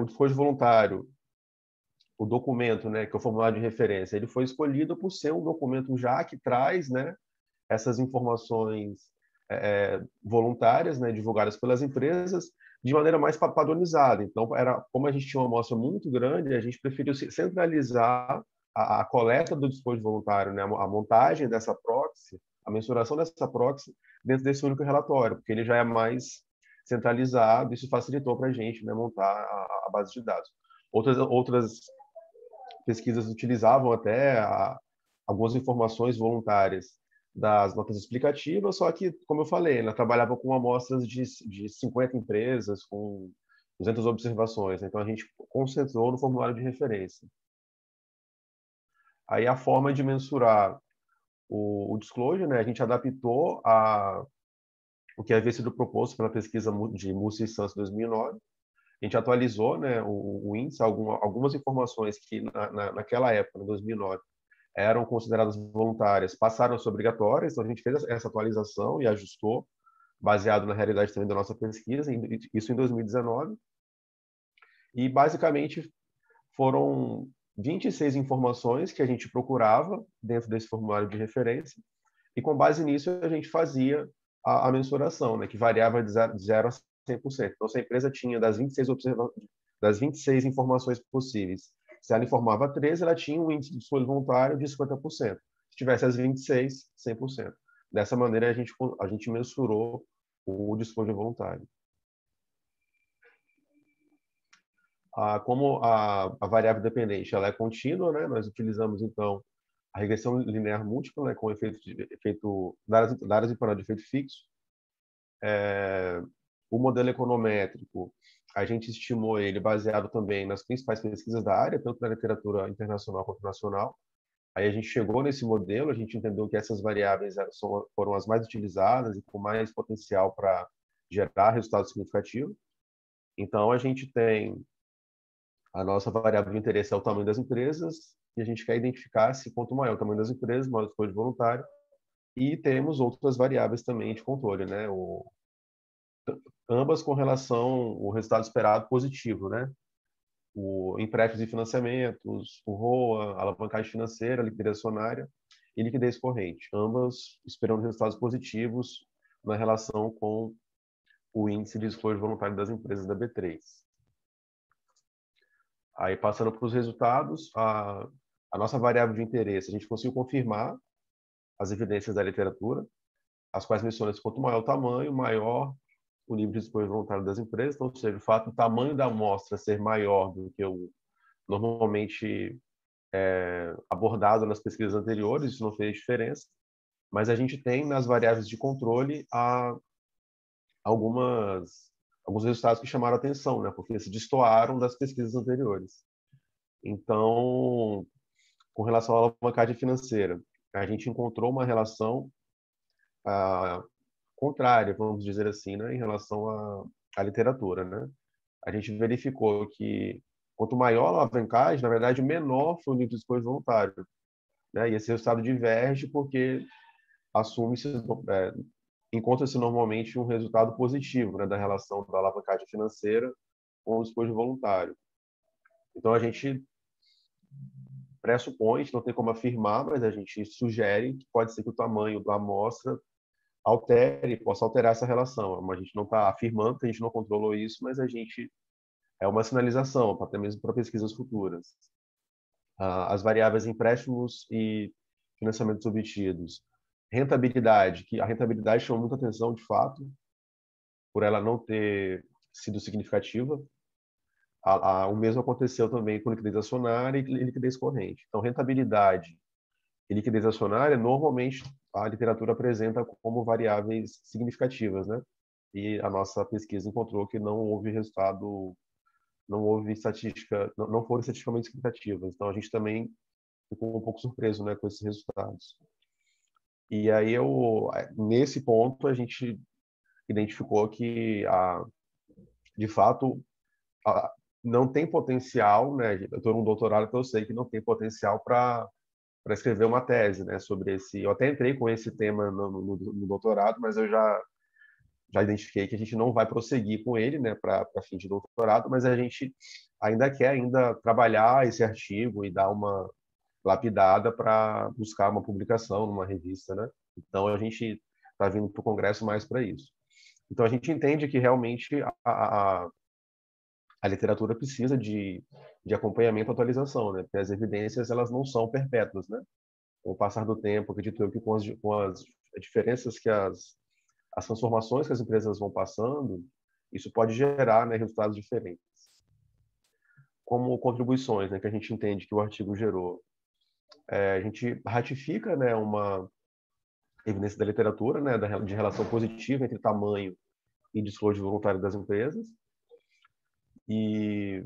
O disponível voluntário, o documento, né, que é o formulário de referência, ele foi escolhido por ser um documento já que traz, né, essas informações voluntárias, né, divulgadas pelas empresas, de maneira mais padronizada. Então, como a gente tinha uma amostra muito grande, a gente preferiu centralizar a coleta do disponível voluntário, né, a montagem dessa proxy, a mensuração dessa proxy dentro desse único relatório, porque ele já é mais centralizado. Isso facilitou para a gente, né, montar a base de dados. Outras pesquisas utilizavam até algumas informações voluntárias das notas explicativas, só que, como eu falei, ela trabalhava com amostras de 50 empresas, com 200 observações. Então, a gente concentrou no formulário de referência. Aí, a forma de mensurar o disclosure, né, a gente adaptou o que havia sido proposto pela pesquisa de Mussi e Santos 2009. A gente atualizou, né, o índice, algumas informações que naquela época, em 2009, eram consideradas voluntárias, passaram a ser obrigatórias. Então, a gente fez essa atualização e ajustou, baseado na realidade também da nossa pesquisa, isso em 2019. E, basicamente, foram 26 informações que a gente procurava dentro desse formulário de referência, e, com base nisso, a gente fazia a mensuração, né, que variava de 0 a 100%. Então, se a empresa tinha das 26 informações possíveis, se ela informava 13, ela tinha um índice de disponível voluntário de 50%. Se tivesse as 26, 100%. Dessa maneira, a gente mensurou o disponível voluntário. Como a variável dependente ela é contínua, né, nós utilizamos, então, a regressão linear múltipla, né, com efeito dadas em parâmetro de efeito fixo. O modelo econométrico, a gente estimou ele baseado também nas principais pesquisas da área, tanto na literatura internacional quanto nacional. Aí a gente chegou nesse modelo, a gente entendeu que essas variáveis foram as mais utilizadas e com mais potencial para gerar resultado significativo. Então, a gente tem a nossa variável de interesse é o tamanho das empresas, e a gente quer identificar se quanto maior o tamanho das empresas, maior o esforço voluntário. E temos outras variáveis também de controle, né? Ambas com relação ao resultado esperado positivo, né? O empréstimos e financiamentos, o ROA, alavancagem financeira, liquidez acionária e liquidez corrente, ambas esperando resultados positivos na relação com o índice de esforço voluntário das empresas da B3. Aí, passando para os resultados, a nossa variável de interesse, a gente conseguiu confirmar as evidências da literatura, as quais mencionam que quanto maior o tamanho, maior o nível de desempenho voluntário das empresas. Então, ou seja, o fato do tamanho da amostra ser maior do que o normalmente abordado nas pesquisas anteriores, isso não fez diferença. Mas a gente tem nas variáveis de controle alguns resultados que chamaram a atenção, né? Porque se destoaram das pesquisas anteriores. Então, com relação à alavancagem financeira, a gente encontrou uma relação contrária, vamos dizer assim, né, em relação à literatura, né? A gente verificou que quanto maior a alavancagem, na verdade, menor foi o nível de esforço voluntário, né? E esse resultado diverge porque encontra-se normalmente um resultado positivo, né, da relação da alavancagem financeira com o esforço voluntário. Então a gente pressupõe, a gente não tem como afirmar, mas a gente sugere que pode ser que o tamanho da amostra possa alterar essa relação. A gente não está afirmando que a gente não controlou isso, mas a gente é uma sinalização, até mesmo para pesquisas futuras. As variáveis empréstimos e financiamentos obtidos. Rentabilidade, que a rentabilidade chamou muita atenção, de fato, por ela não ter sido significativa. O mesmo aconteceu também com liquidez acionária e liquidez corrente. Então, rentabilidade e liquidez acionária, normalmente, a literatura apresenta como variáveis significativas, né? E a nossa pesquisa encontrou que não houve resultado, não houve estatística, não foram estatisticamente significativas. Então, a gente também ficou um pouco surpreso, né, com esses resultados. E aí, nesse ponto, a gente identificou que, de fato, não tem potencial, né? Eu estou num doutorado, então eu sei que não tem potencial para escrever uma tese, né, sobre esse. Eu até entrei com esse tema no doutorado, mas eu já identifiquei que a gente não vai prosseguir com ele, né, para fim de doutorado, mas a gente ainda quer trabalhar esse artigo e dar uma lapidada para buscar uma publicação numa revista, né? Então a gente está vindo para o Congresso mais para isso. Então a gente entende que realmente a literatura precisa de acompanhamento e atualização, né? Porque as evidências elas não são perpétuas, né? Com o passar do tempo, acredito eu que com as diferenças que as transformações que as empresas vão passando, isso pode gerar, né, resultados diferentes. Como contribuições, né, que a gente entende que o artigo gerou. A gente ratifica, né, uma evidência da literatura, né, de relação positiva entre tamanho e desflojo voluntário das empresas. E,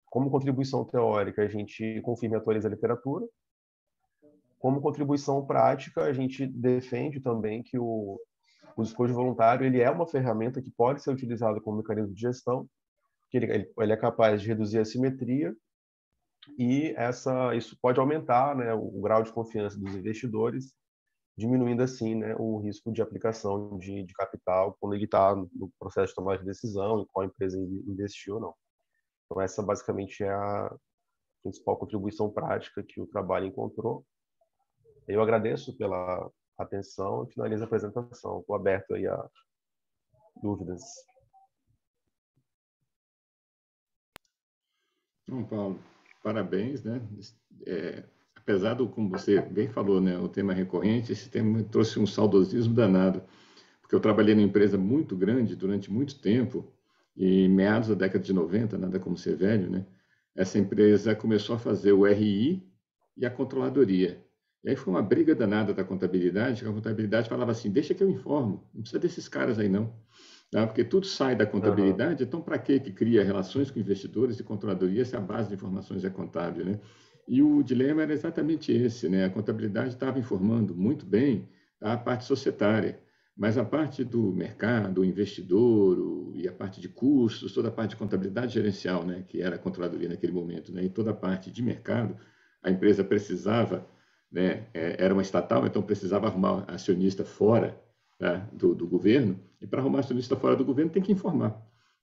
como contribuição teórica, a gente confirma e atualiza a literatura. Como contribuição prática, a gente defende também que o despojo voluntário ele é uma ferramenta que pode ser utilizada como mecanismo de gestão, que ele é capaz de reduzir a assimetria e isso pode aumentar, né, o grau de confiança dos investidores, diminuindo assim, né, o risco de aplicação de capital quando ele está no processo de tomada de decisão e qual empresa investiu ou não. Então essa basicamente é a principal contribuição prática que o trabalho encontrou. Eu agradeço pela atenção e finalizo a apresentação. Estou aberto aí a dúvidas. Bom, Paulo, parabéns, né? Apesar como você bem falou, né, o tema recorrente, esse tema me trouxe um saudosismo danado, porque eu trabalhei numa empresa muito grande durante muito tempo, e em meados da década de 90, nada como ser velho, né? Essa empresa começou a fazer o RI e a controladoria. E aí foi uma briga danada da contabilidade, que a contabilidade falava assim, deixa que eu informo, não precisa desses caras aí não. Tá? Porque tudo sai da contabilidade, então para que cria relações com investidores e controladoria se a base de informações é contábil, né? E o dilema era exatamente esse, né? A contabilidade estava informando muito bem a parte societária, mas a parte do mercado, o investidor e a parte de custos, toda a parte de contabilidade gerencial, né? Que era a controladoria naquele momento, né? E toda a parte de mercado, a empresa precisava, né? Era uma estatal, então precisava arrumar acionista fora, tá? do governo, e para arrumar acionista fora do governo tem que informar,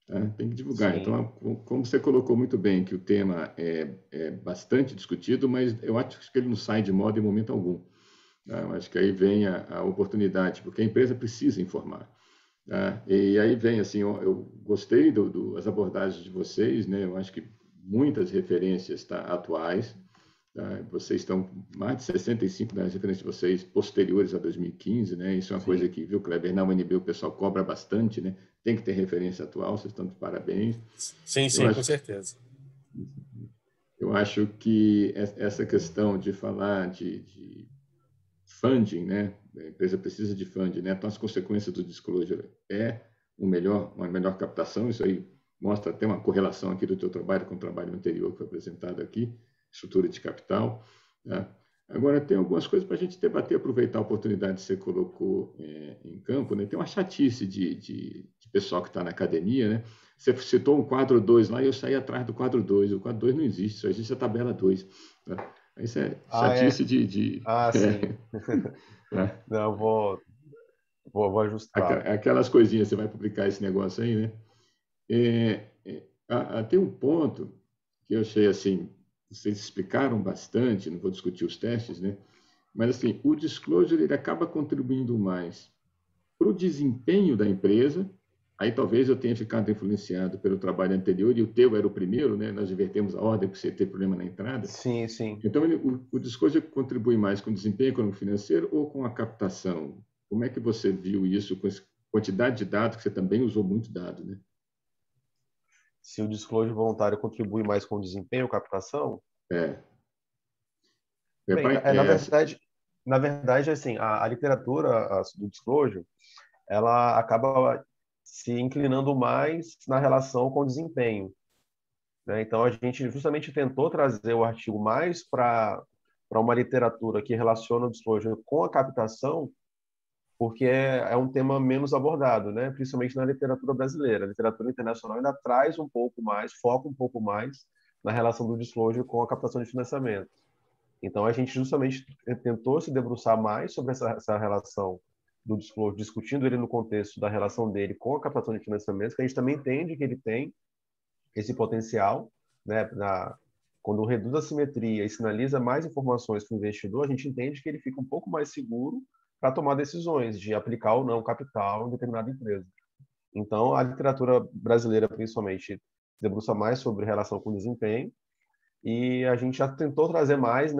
tá? Tem que divulgar. Sim. Então, como você colocou muito bem, que o tema é bastante discutido, mas eu acho que ele não sai de moda em momento algum. Tá? Eu acho que aí vem a oportunidade, porque a empresa precisa informar. Tá? E aí vem, assim, eu gostei das abordagens de vocês, né? Eu acho que muitas referências atuais, Tá? Vocês estão mais de 65 das referências de vocês posteriores a 2015, né? Isso é uma Sim. coisa que, viu, Kleber, na UNB o pessoal cobra bastante, né? Tem que ter referência atual, vocês estão de parabéns. Sim, Eu sim, com acho, certeza. eu acho que essa questão de falar de funding, né? A empresa precisa de funding, né? Então, as consequências do disclosure uma melhor captação. Isso aí mostra até uma correlação aqui do teu trabalho com o trabalho anterior que foi apresentado aqui, estrutura de capital. Tá? Agora, tem algumas coisas para a gente debater, aproveitar a oportunidade que você colocou em campo, né? Tem uma chatice de pessoal que está na academia, né? Você citou um quadro 2 lá e eu saí atrás do quadro 2. O quadro 2 não existe, só existe a tabela 2. Tá? Isso é Ah, é? chatice Sim. né? Não, vou ajustar. Aquelas coisinhas, você vai publicar esse negócio aí, né? Tem um ponto que eu achei assim, vocês explicaram bastante, não vou discutir os testes, né? Mas assim, o disclosure ele acaba contribuindo mais para o desempenho da empresa. Aí talvez eu tenha ficado influenciado pelo trabalho anterior e o teu era o primeiro, né? Nós invertemos a ordem porque você teve problema na entrada. Sim, sim. Então, o disclosure contribui mais com o desempenho econômico-financeiro ou com a captação? Como é que você viu isso com a quantidade de dados, que você também usou muito dado, né? Se o disclosure voluntário contribui mais com o desempenho ou captação? É. Bem, na verdade, assim, a literatura do disclosure, ela acaba se inclinando mais na relação com o desempenho, né? Então, a gente justamente tentou trazer o artigo mais para uma literatura que relaciona o disclosure com a captação, porque é um tema menos abordado, né? Principalmente na literatura brasileira. A literatura internacional ainda traz um pouco mais, foca um pouco mais na relação do disclosure com a captação de financiamento. Então, a gente justamente tentou se debruçar mais sobre essa relação do disclosure, discutindo ele no contexto da relação dele com a captação de financiamento, que a gente também entende que ele tem esse potencial, né? Quando reduz a simetria e sinaliza mais informações para o investidor, a gente entende que ele fica um pouco mais seguro para tomar decisões de aplicar ou não capital em determinada empresa. Então, a literatura brasileira, principalmente, debruça mais sobre relação com desempenho, e a gente já tentou trazer mais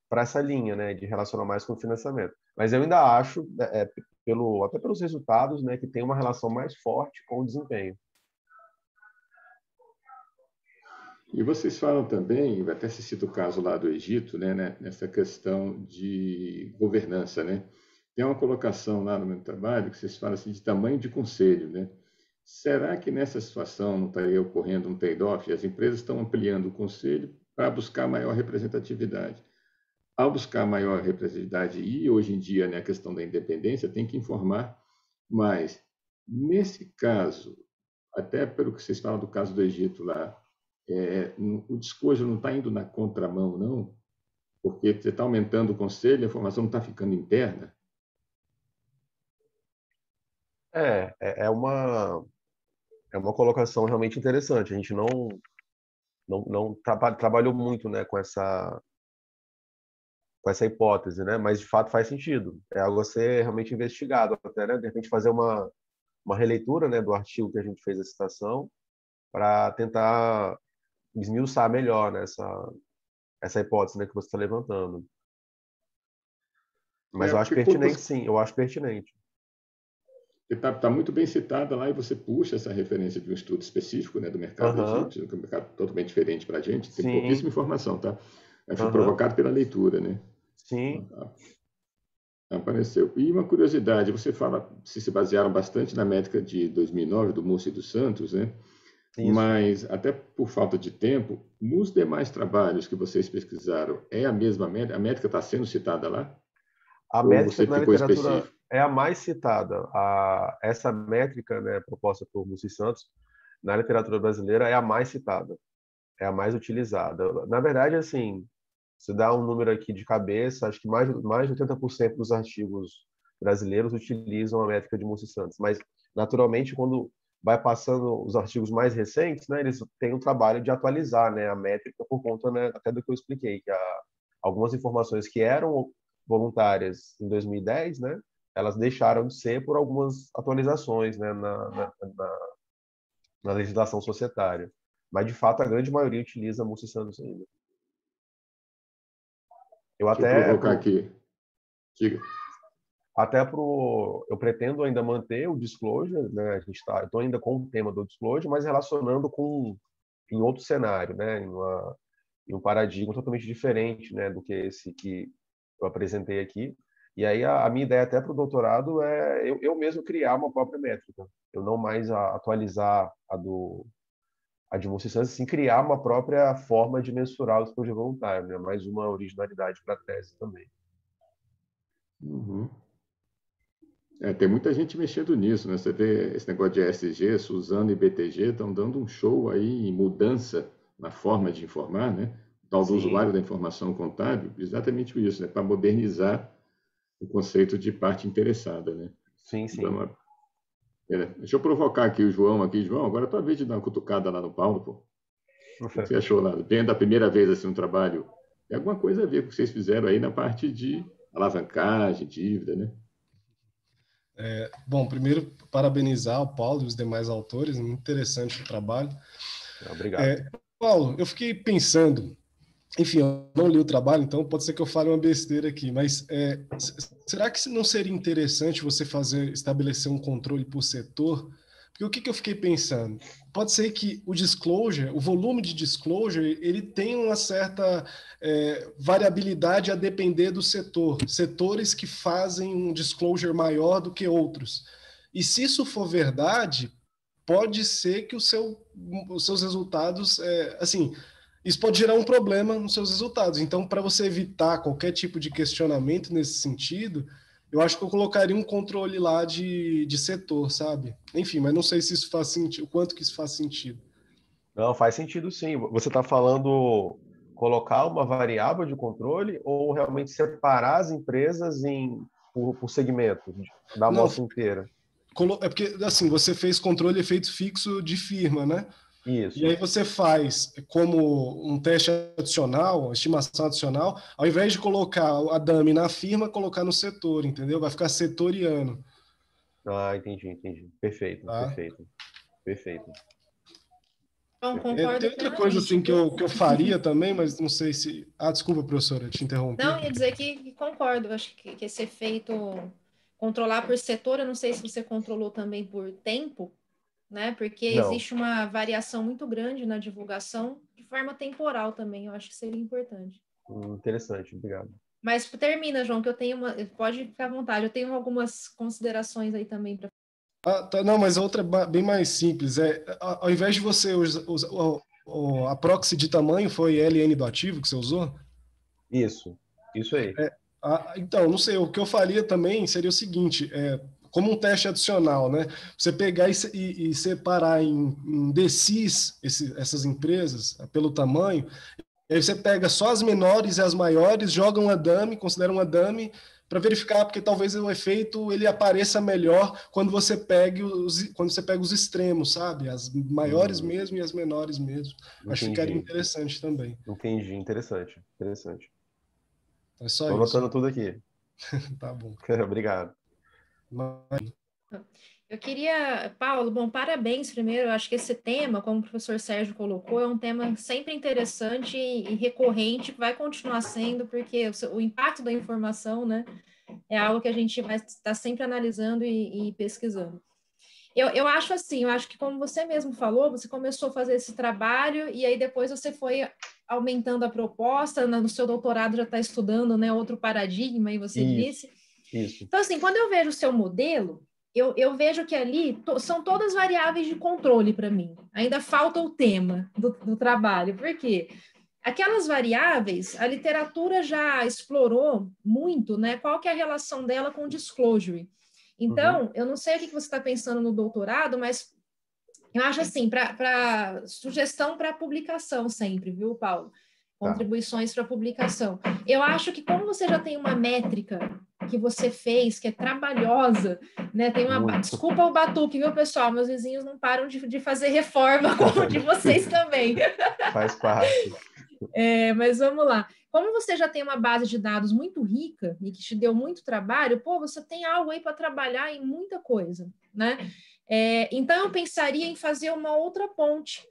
para essa linha, né, de relacionar mais com o financiamento. Mas eu ainda acho, até pelos resultados, né, que tem uma relação mais forte com o desempenho. E vocês falam também, até se cita o caso lá do Egito, né, nessa questão de governança, né? Tem uma colocação lá no meu trabalho que vocês falam assim de tamanho de conselho, né? Será que nessa situação não estaria ocorrendo um trade-off? As empresas estão ampliando o conselho para buscar maior representatividade. Ao buscar maior representatividade e hoje em dia, né, a questão da independência, tem que informar mais. Nesse caso, até pelo que vocês falam do caso do Egito lá, o despojo não está indo na contramão, não, porque você está aumentando o conselho, a informação não está ficando interna. É uma colocação realmente interessante. A gente não trabalhou muito, né, com essa hipótese, né? Mas de fato faz sentido. É algo a ser realmente investigado, até, né? De repente fazer uma releitura, né, do artigo que a gente fez a citação para tentar esmiuçar melhor, né, essa hipótese, né, que você está levantando. Mas eu acho pertinente, sim. Eu acho pertinente. Está muito bem citada lá e você puxa essa referência de um estudo específico, né, do mercado egípcio, que é um mercado totalmente diferente para a gente, tem pouquíssima informação, tá? Foi provocado pela leitura, né? Sim. Apareceu. E uma curiosidade, você fala, se basearam bastante na métrica de 2009, do Múcio e dos Santos, né? Isso. Mas, até por falta de tempo, nos demais trabalhos que vocês pesquisaram, é a mesma métrica? A métrica está sendo citada lá? A métrica na literatura é a mais citada. Essa métrica, né, proposta por Múcio e Santos, na literatura brasileira, é a mais citada. É a mais utilizada. Na verdade, assim, se dá um número aqui de cabeça, acho que mais de 80% dos artigos brasileiros utilizam a métrica de Múcio e Santos. Mas, naturalmente, quando vai passando os artigos mais recentes, né, eles têm o trabalho de atualizar, né, a métrica por conta, né, até do que eu expliquei, que algumas informações que eram voluntárias em 2010, né, elas deixaram de ser por algumas atualizações, né, na legislação societária. Mas, de fato, a grande maioria utiliza Múcio e Santos ainda. Eu Deixa eu até provocar aqui. Diga. eu pretendo ainda manter o disclosure, né? Eu estou ainda com o tema do disclosure, mas relacionando em outro cenário, né? Em um paradigma totalmente diferente, né? Do que esse que eu apresentei aqui. E aí a minha ideia até para o doutorado é eu mesmo criar uma própria métrica. Eu não mais atualizar a de você, sim, criar uma própria forma de mensurar o disclosure voluntário, né? Mais uma originalidade para a tese também. Uhum. Tem muita gente mexendo nisso, né? Você vê esse negócio de ESG, Suzano e BTG estão dando um show aí em mudança na forma de informar, né? O tal do Sim, usuário da informação contábil, exatamente isso, né? Para modernizar o conceito de parte interessada, né? sim, Dando sim. Deixa eu provocar aqui o João aqui. João, agora é tua vez de dar uma cutucada lá no Paulo, pô. O que você achou lá? Vendo a primeira vez assim um trabalho, tem alguma coisa a ver com o que vocês fizeram aí na parte de alavancagem, dívida, né? Bom, primeiro, parabenizar o Paulo e os demais autores, muito interessante o trabalho. Obrigado. Paulo, eu fiquei pensando, enfim, eu não li o trabalho, então pode ser que eu fale uma besteira aqui, mas será que não seria interessante você estabelecer um controle por setor? Porque o que eu fiquei pensando? Pode ser que o disclosure, o volume de disclosure, ele tem uma certa variabilidade a depender do setor. Setores que fazem um disclosure maior do que outros. E se isso for verdade, pode ser que os seus resultados, assim, isso pode gerar um problema nos seus resultados. Então, para você evitar qualquer tipo de questionamento nesse sentido, eu acho que eu colocaria um controle lá de setor, sabe? Enfim, mas não sei se isso faz sentido, o quanto que isso faz sentido. Não, faz sentido sim. Você está falando colocar uma variável de controle ou realmente separar as empresas por segmento, da Não, amostra inteira? é porque, assim, você fez controle de efeito fixo de firma, né? E Isso. aí você faz como um teste adicional, uma estimação adicional, ao invés de colocar a dummy na firma, colocar no setor, entendeu? Vai ficar setoriano, Ah, entendi. Perfeito, tá? perfeito, perfeito, Bom, perfeito. concordo Tem outra coisa plenamente, assim que viu? eu faria também, mas não sei se... Ah, desculpa, professora, eu te interrompi. Não, ia dizer que concordo. Eu acho que esse efeito controlar por setor, eu não sei se você controlou também por tempo, né? Porque Não, existe uma variação muito grande na divulgação de forma temporal também. Eu acho que seria importante. interessante, obrigado. Mas termina, João, que eu tenho uma. Pode ficar à vontade. Eu tenho algumas considerações aí também para. Ah, tá, não, mas a outra é bem mais simples. Ao invés de você usar a proxy de tamanho, foi LN do ativo que você usou? Isso aí. Então, não sei, o que eu faria também seria o seguinte, como um teste adicional, né? Você pegar e separar em DCs essas empresas pelo tamanho, e aí você pega só as menores e as maiores, joga uma dummy, considera uma dummy, para verificar, porque talvez o efeito ele apareça melhor quando você pega os extremos, sabe? As maiores Hum, mesmo e as menores mesmo. Acho que ficaria entendi, interessante também. entendi, interessante, interessante. É só Estou isso. anotando tudo aqui. Tá bom. Obrigado. Mas, Eu queria, Paulo, bom, parabéns primeiro. Eu acho que esse tema, como o professor Sérgio colocou, é um tema sempre interessante e recorrente, que vai continuar sendo, porque o impacto da informação, né, é algo que a gente vai estar sempre analisando e pesquisando. Eu acho assim, eu acho que como você mesmo falou, você começou a fazer esse trabalho e aí depois você foi aumentando a proposta, no seu doutorado já está estudando, né, outro paradigma, aí você Isso, disse. isso. Então, assim, quando eu vejo o seu modelo, eu vejo que ali são todas variáveis de controle para mim. Ainda falta o tema do trabalho. Por quê? Aquelas variáveis, a literatura já explorou muito, né? Qual que é a relação dela com o disclosure. Uhum, Então, eu não sei o que você está pensando no doutorado, mas eu acho assim, para sugestão para publicação sempre, viu, Paulo? tá. Contribuições para publicação. Eu acho que como você já tem uma métrica que você fez, que é trabalhosa, né? Tem uma. Muito. Desculpa o batuque, viu, pessoal? Meus vizinhos não param de fazer reforma como de vocês também. Faz parte. Mas vamos lá. Como você já tem uma base de dados muito rica e que te deu muito trabalho, pô, você tem algo aí para trabalhar em muita coisa, né? Então eu pensaria em fazer uma outra ponte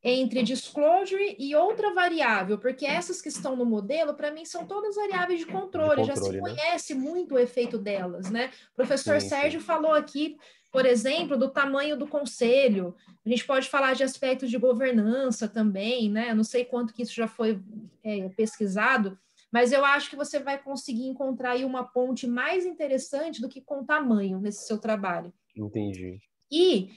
entre disclosure e outra variável, porque essas que estão no modelo, para mim, são todas variáveis de controle, já se conhece muito o efeito delas, né? O professor Sérgio falou aqui, por exemplo, do tamanho do conselho, a gente pode falar de aspectos de governança também, né? Eu não sei quanto que isso já foi pesquisado, mas eu acho que você vai conseguir encontrar aí uma ponte mais interessante do que com tamanho nesse seu trabalho. Entendi. E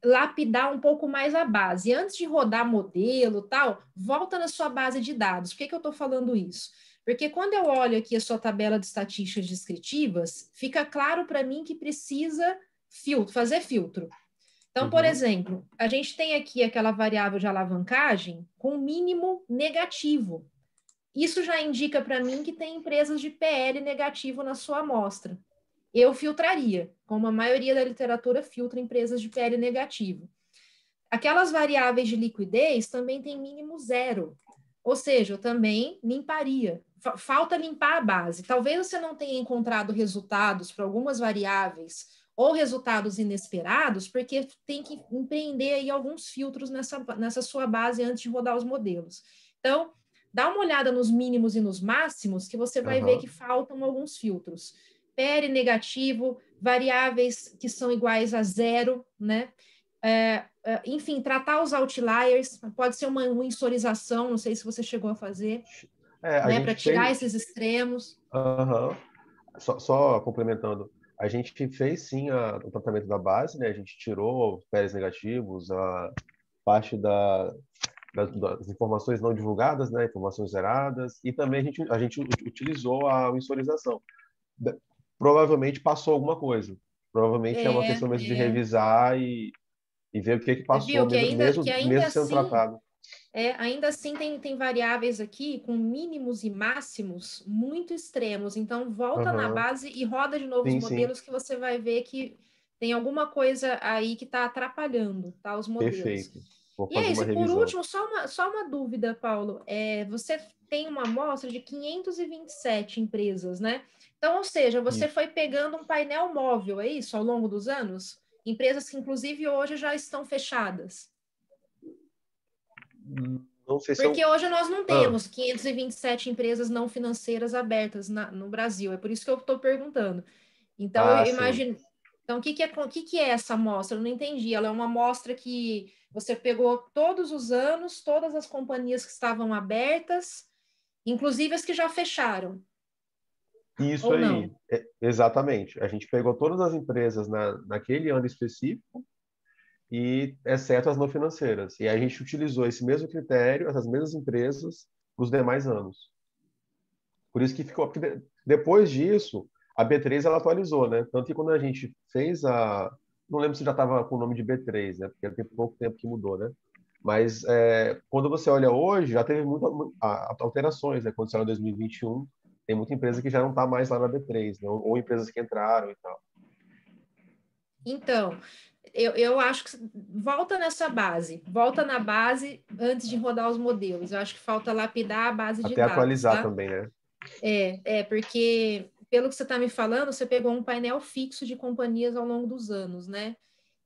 lapidar um pouco mais a base. Antes de rodar modelo tal, volta na sua base de dados. Por que eu estou falando isso? Porque quando eu olho aqui a sua tabela de estatísticas descritivas, fica claro para mim que precisa fazer filtro. Então, por exemplo, a gente tem aqui aquela variável de alavancagem com mínimo negativo. Isso já indica para mim que tem empresas de PL negativo na sua amostra. Eu filtraria, como a maioria da literatura filtra empresas de PL negativo. Aquelas variáveis de liquidez também tem mínimo 0, ou seja, eu também limparia. Falta limpar a base. Talvez você não tenha encontrado resultados para algumas variáveis ou resultados inesperados, porque tem que empreender aí alguns filtros nessa sua base antes de rodar os modelos. Então, dá uma olhada nos mínimos e nos máximos, que você vai ver que faltam alguns filtros. PL negativo, variáveis que são iguais a 0, né? Enfim, tratar os outliers, pode ser uma insorização, não sei se você chegou a fazer, né? Para tirar esses extremos. Só complementando, a gente fez sim o tratamento da base, né? A gente tirou PLs negativos, a parte das informações não divulgadas, né? Informações zeradas, e também a gente utilizou a insorização. Provavelmente passou alguma coisa. Provavelmente é uma questão mesmo de revisar e ver o que passou, mesmo sendo assim, tratado. Ainda assim tem variáveis aqui com mínimos e máximos muito extremos. Então, volta na base e roda de novo os modelos que você vai ver que tem alguma coisa aí que está atrapalhando, tá, os modelos. Perfeito. Vou E é isso. uma Por último, só uma dúvida, Paulo. Você tem uma amostra de 527 empresas, né? Então, ou seja, você foi pegando um painel móvel, é isso, ao longo dos anos? Empresas que, inclusive, hoje já estão fechadas. Não sei se Porque hoje nós não temos 527 empresas não financeiras abertas no Brasil. É por isso que eu estou perguntando. Então, eu imagino... Então, o que é essa amostra? Eu não entendi. Ela é uma amostra que você pegou todos os anos, todas as companhias que estavam abertas, inclusive as que já fecharam. Isso aí, exatamente. A gente pegou todas as empresas naquele ano específico, e exceto as não financeiras. E a gente utilizou esse mesmo critério, essas mesmas empresas, para os demais anos. Por isso que ficou... Porque depois disso, a B3 ela atualizou, né? Tanto que quando a gente fez não lembro se já estava com o nome de B3, né? Porque tem pouco tempo que mudou, né? Mas quando você olha hoje, já teve muitas alterações, né? Quando saiu em 2021, tem muita empresa que já não está mais lá na B3, né? Ou empresas que entraram e tal. Então, eu acho que volta na base antes de rodar os modelos. Eu acho que falta lapidar a base de dados. Até atualizar também, né? Porque, pelo que você está me falando, você pegou um painel fixo de companhias ao longo dos anos, né?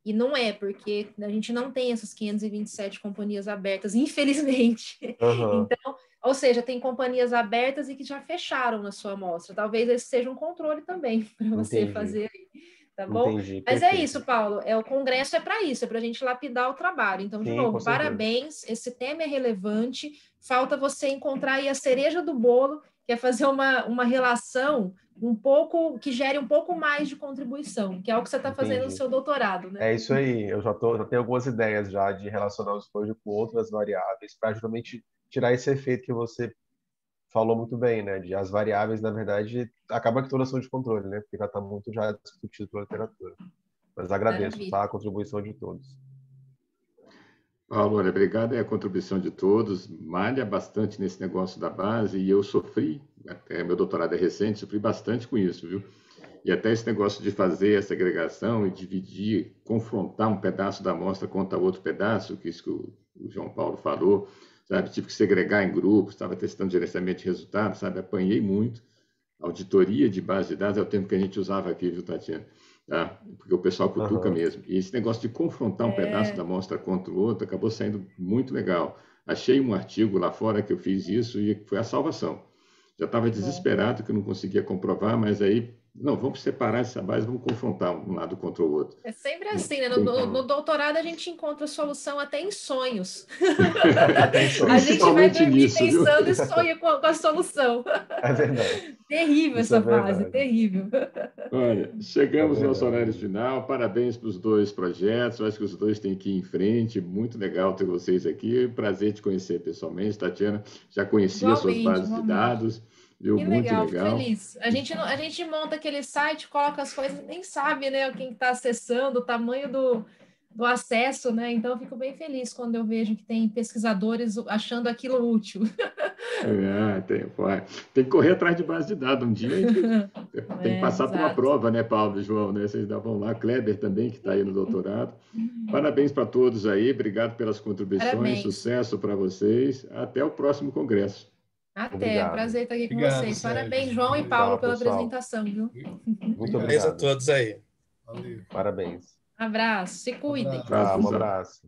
E não porque a gente não tem essas 527 companhias abertas, infelizmente. Então, ou seja, tem companhias abertas e que já fecharam na sua amostra. Talvez esse seja um controle também para você fazer aí. Tá bom? Entendi, mas perfeito. É isso, Paulo. O congresso é para isso, é para a gente lapidar o trabalho. Então, de novo, parabéns. Esse tema é relevante. Falta você encontrar aí a cereja do bolo, que é fazer uma relação um pouco que gere um pouco mais de contribuição, que é o que você está fazendo no seu doutorado, né? É isso aí. Eu já tenho algumas ideias já de relacionar o exposure com outras variáveis para justamente tirar esse efeito que você falou muito bem, né? De as variáveis, na verdade, acaba que todas são de controle, né? Porque já está muito já discutido pela literatura. Mas agradeço, tá? A contribuição de todos. Paulo, obrigado. É a contribuição de todos. Malha bastante nesse negócio da base e eu sofri, até meu doutorado é recente, sofri bastante com isso, viu? E até esse negócio de fazer essa agregação e dividir, confrontar um pedaço da amostra contra outro pedaço, que isso que o João Paulo falou, sabe? Tive que segregar em grupos, estava testando gerenciamento de resultados, sabe? Apanhei muito. Auditoria de base de dados é o termo que a gente usava aqui, viu, Tatiana? tá? Porque o pessoal cutuca Aham. mesmo. E esse negócio de confrontar um pedaço da amostra contra o outro acabou saindo muito legal. Achei um artigo lá fora que eu fiz isso e foi a salvação. Já estava Que bom. desesperado que eu não conseguia comprovar, mas aí, não, vamos separar essa base, vamos confrontar um lado contra o outro. É sempre assim, né? No doutorado a gente encontra solução até em sonhos. Atenção. A gente vai Principalmente dormir nisso, viu? pensando e sonha com a solução. É verdade. Terrível Isso é essa fase, verdade. terrível. Olha, É chegamos no nosso horário verdade. final. Parabéns para os dois projetos. Eu acho que os dois têm que ir em frente. Muito legal ter vocês aqui. Prazer te conhecer pessoalmente, Tatiana. Já conhecia suas Igualmente, bases de igualmente. dados, viu? Que Muito legal, fico legal. feliz. A gente monta aquele site, coloca as coisas, nem sabe, né, quem está acessando, o tamanho do acesso, né? Então, eu fico bem feliz quando eu vejo que tem pesquisadores achando aquilo útil. Tem que correr atrás de base de dados. Um dia a gente tem que É, passar por uma exato. prova, né, Paulo e João? Né? Vocês vão lá, Kleber também, que está aí no doutorado. Parabéns para todos aí. Obrigado pelas contribuições. Parabéns. Sucesso para vocês. Até o próximo congresso. Até, Obrigado. prazer estar aqui com Obrigado, vocês. Parabéns, Sérgio. João e Valeu. Paulo, Tchau, pela pessoal. apresentação, viu? Muito Obrigado. Parabéns a obrigado. todos aí. Valeu. Parabéns. Abraço, se cuidem. Abraço. Abraço, Um pessoal. abraço.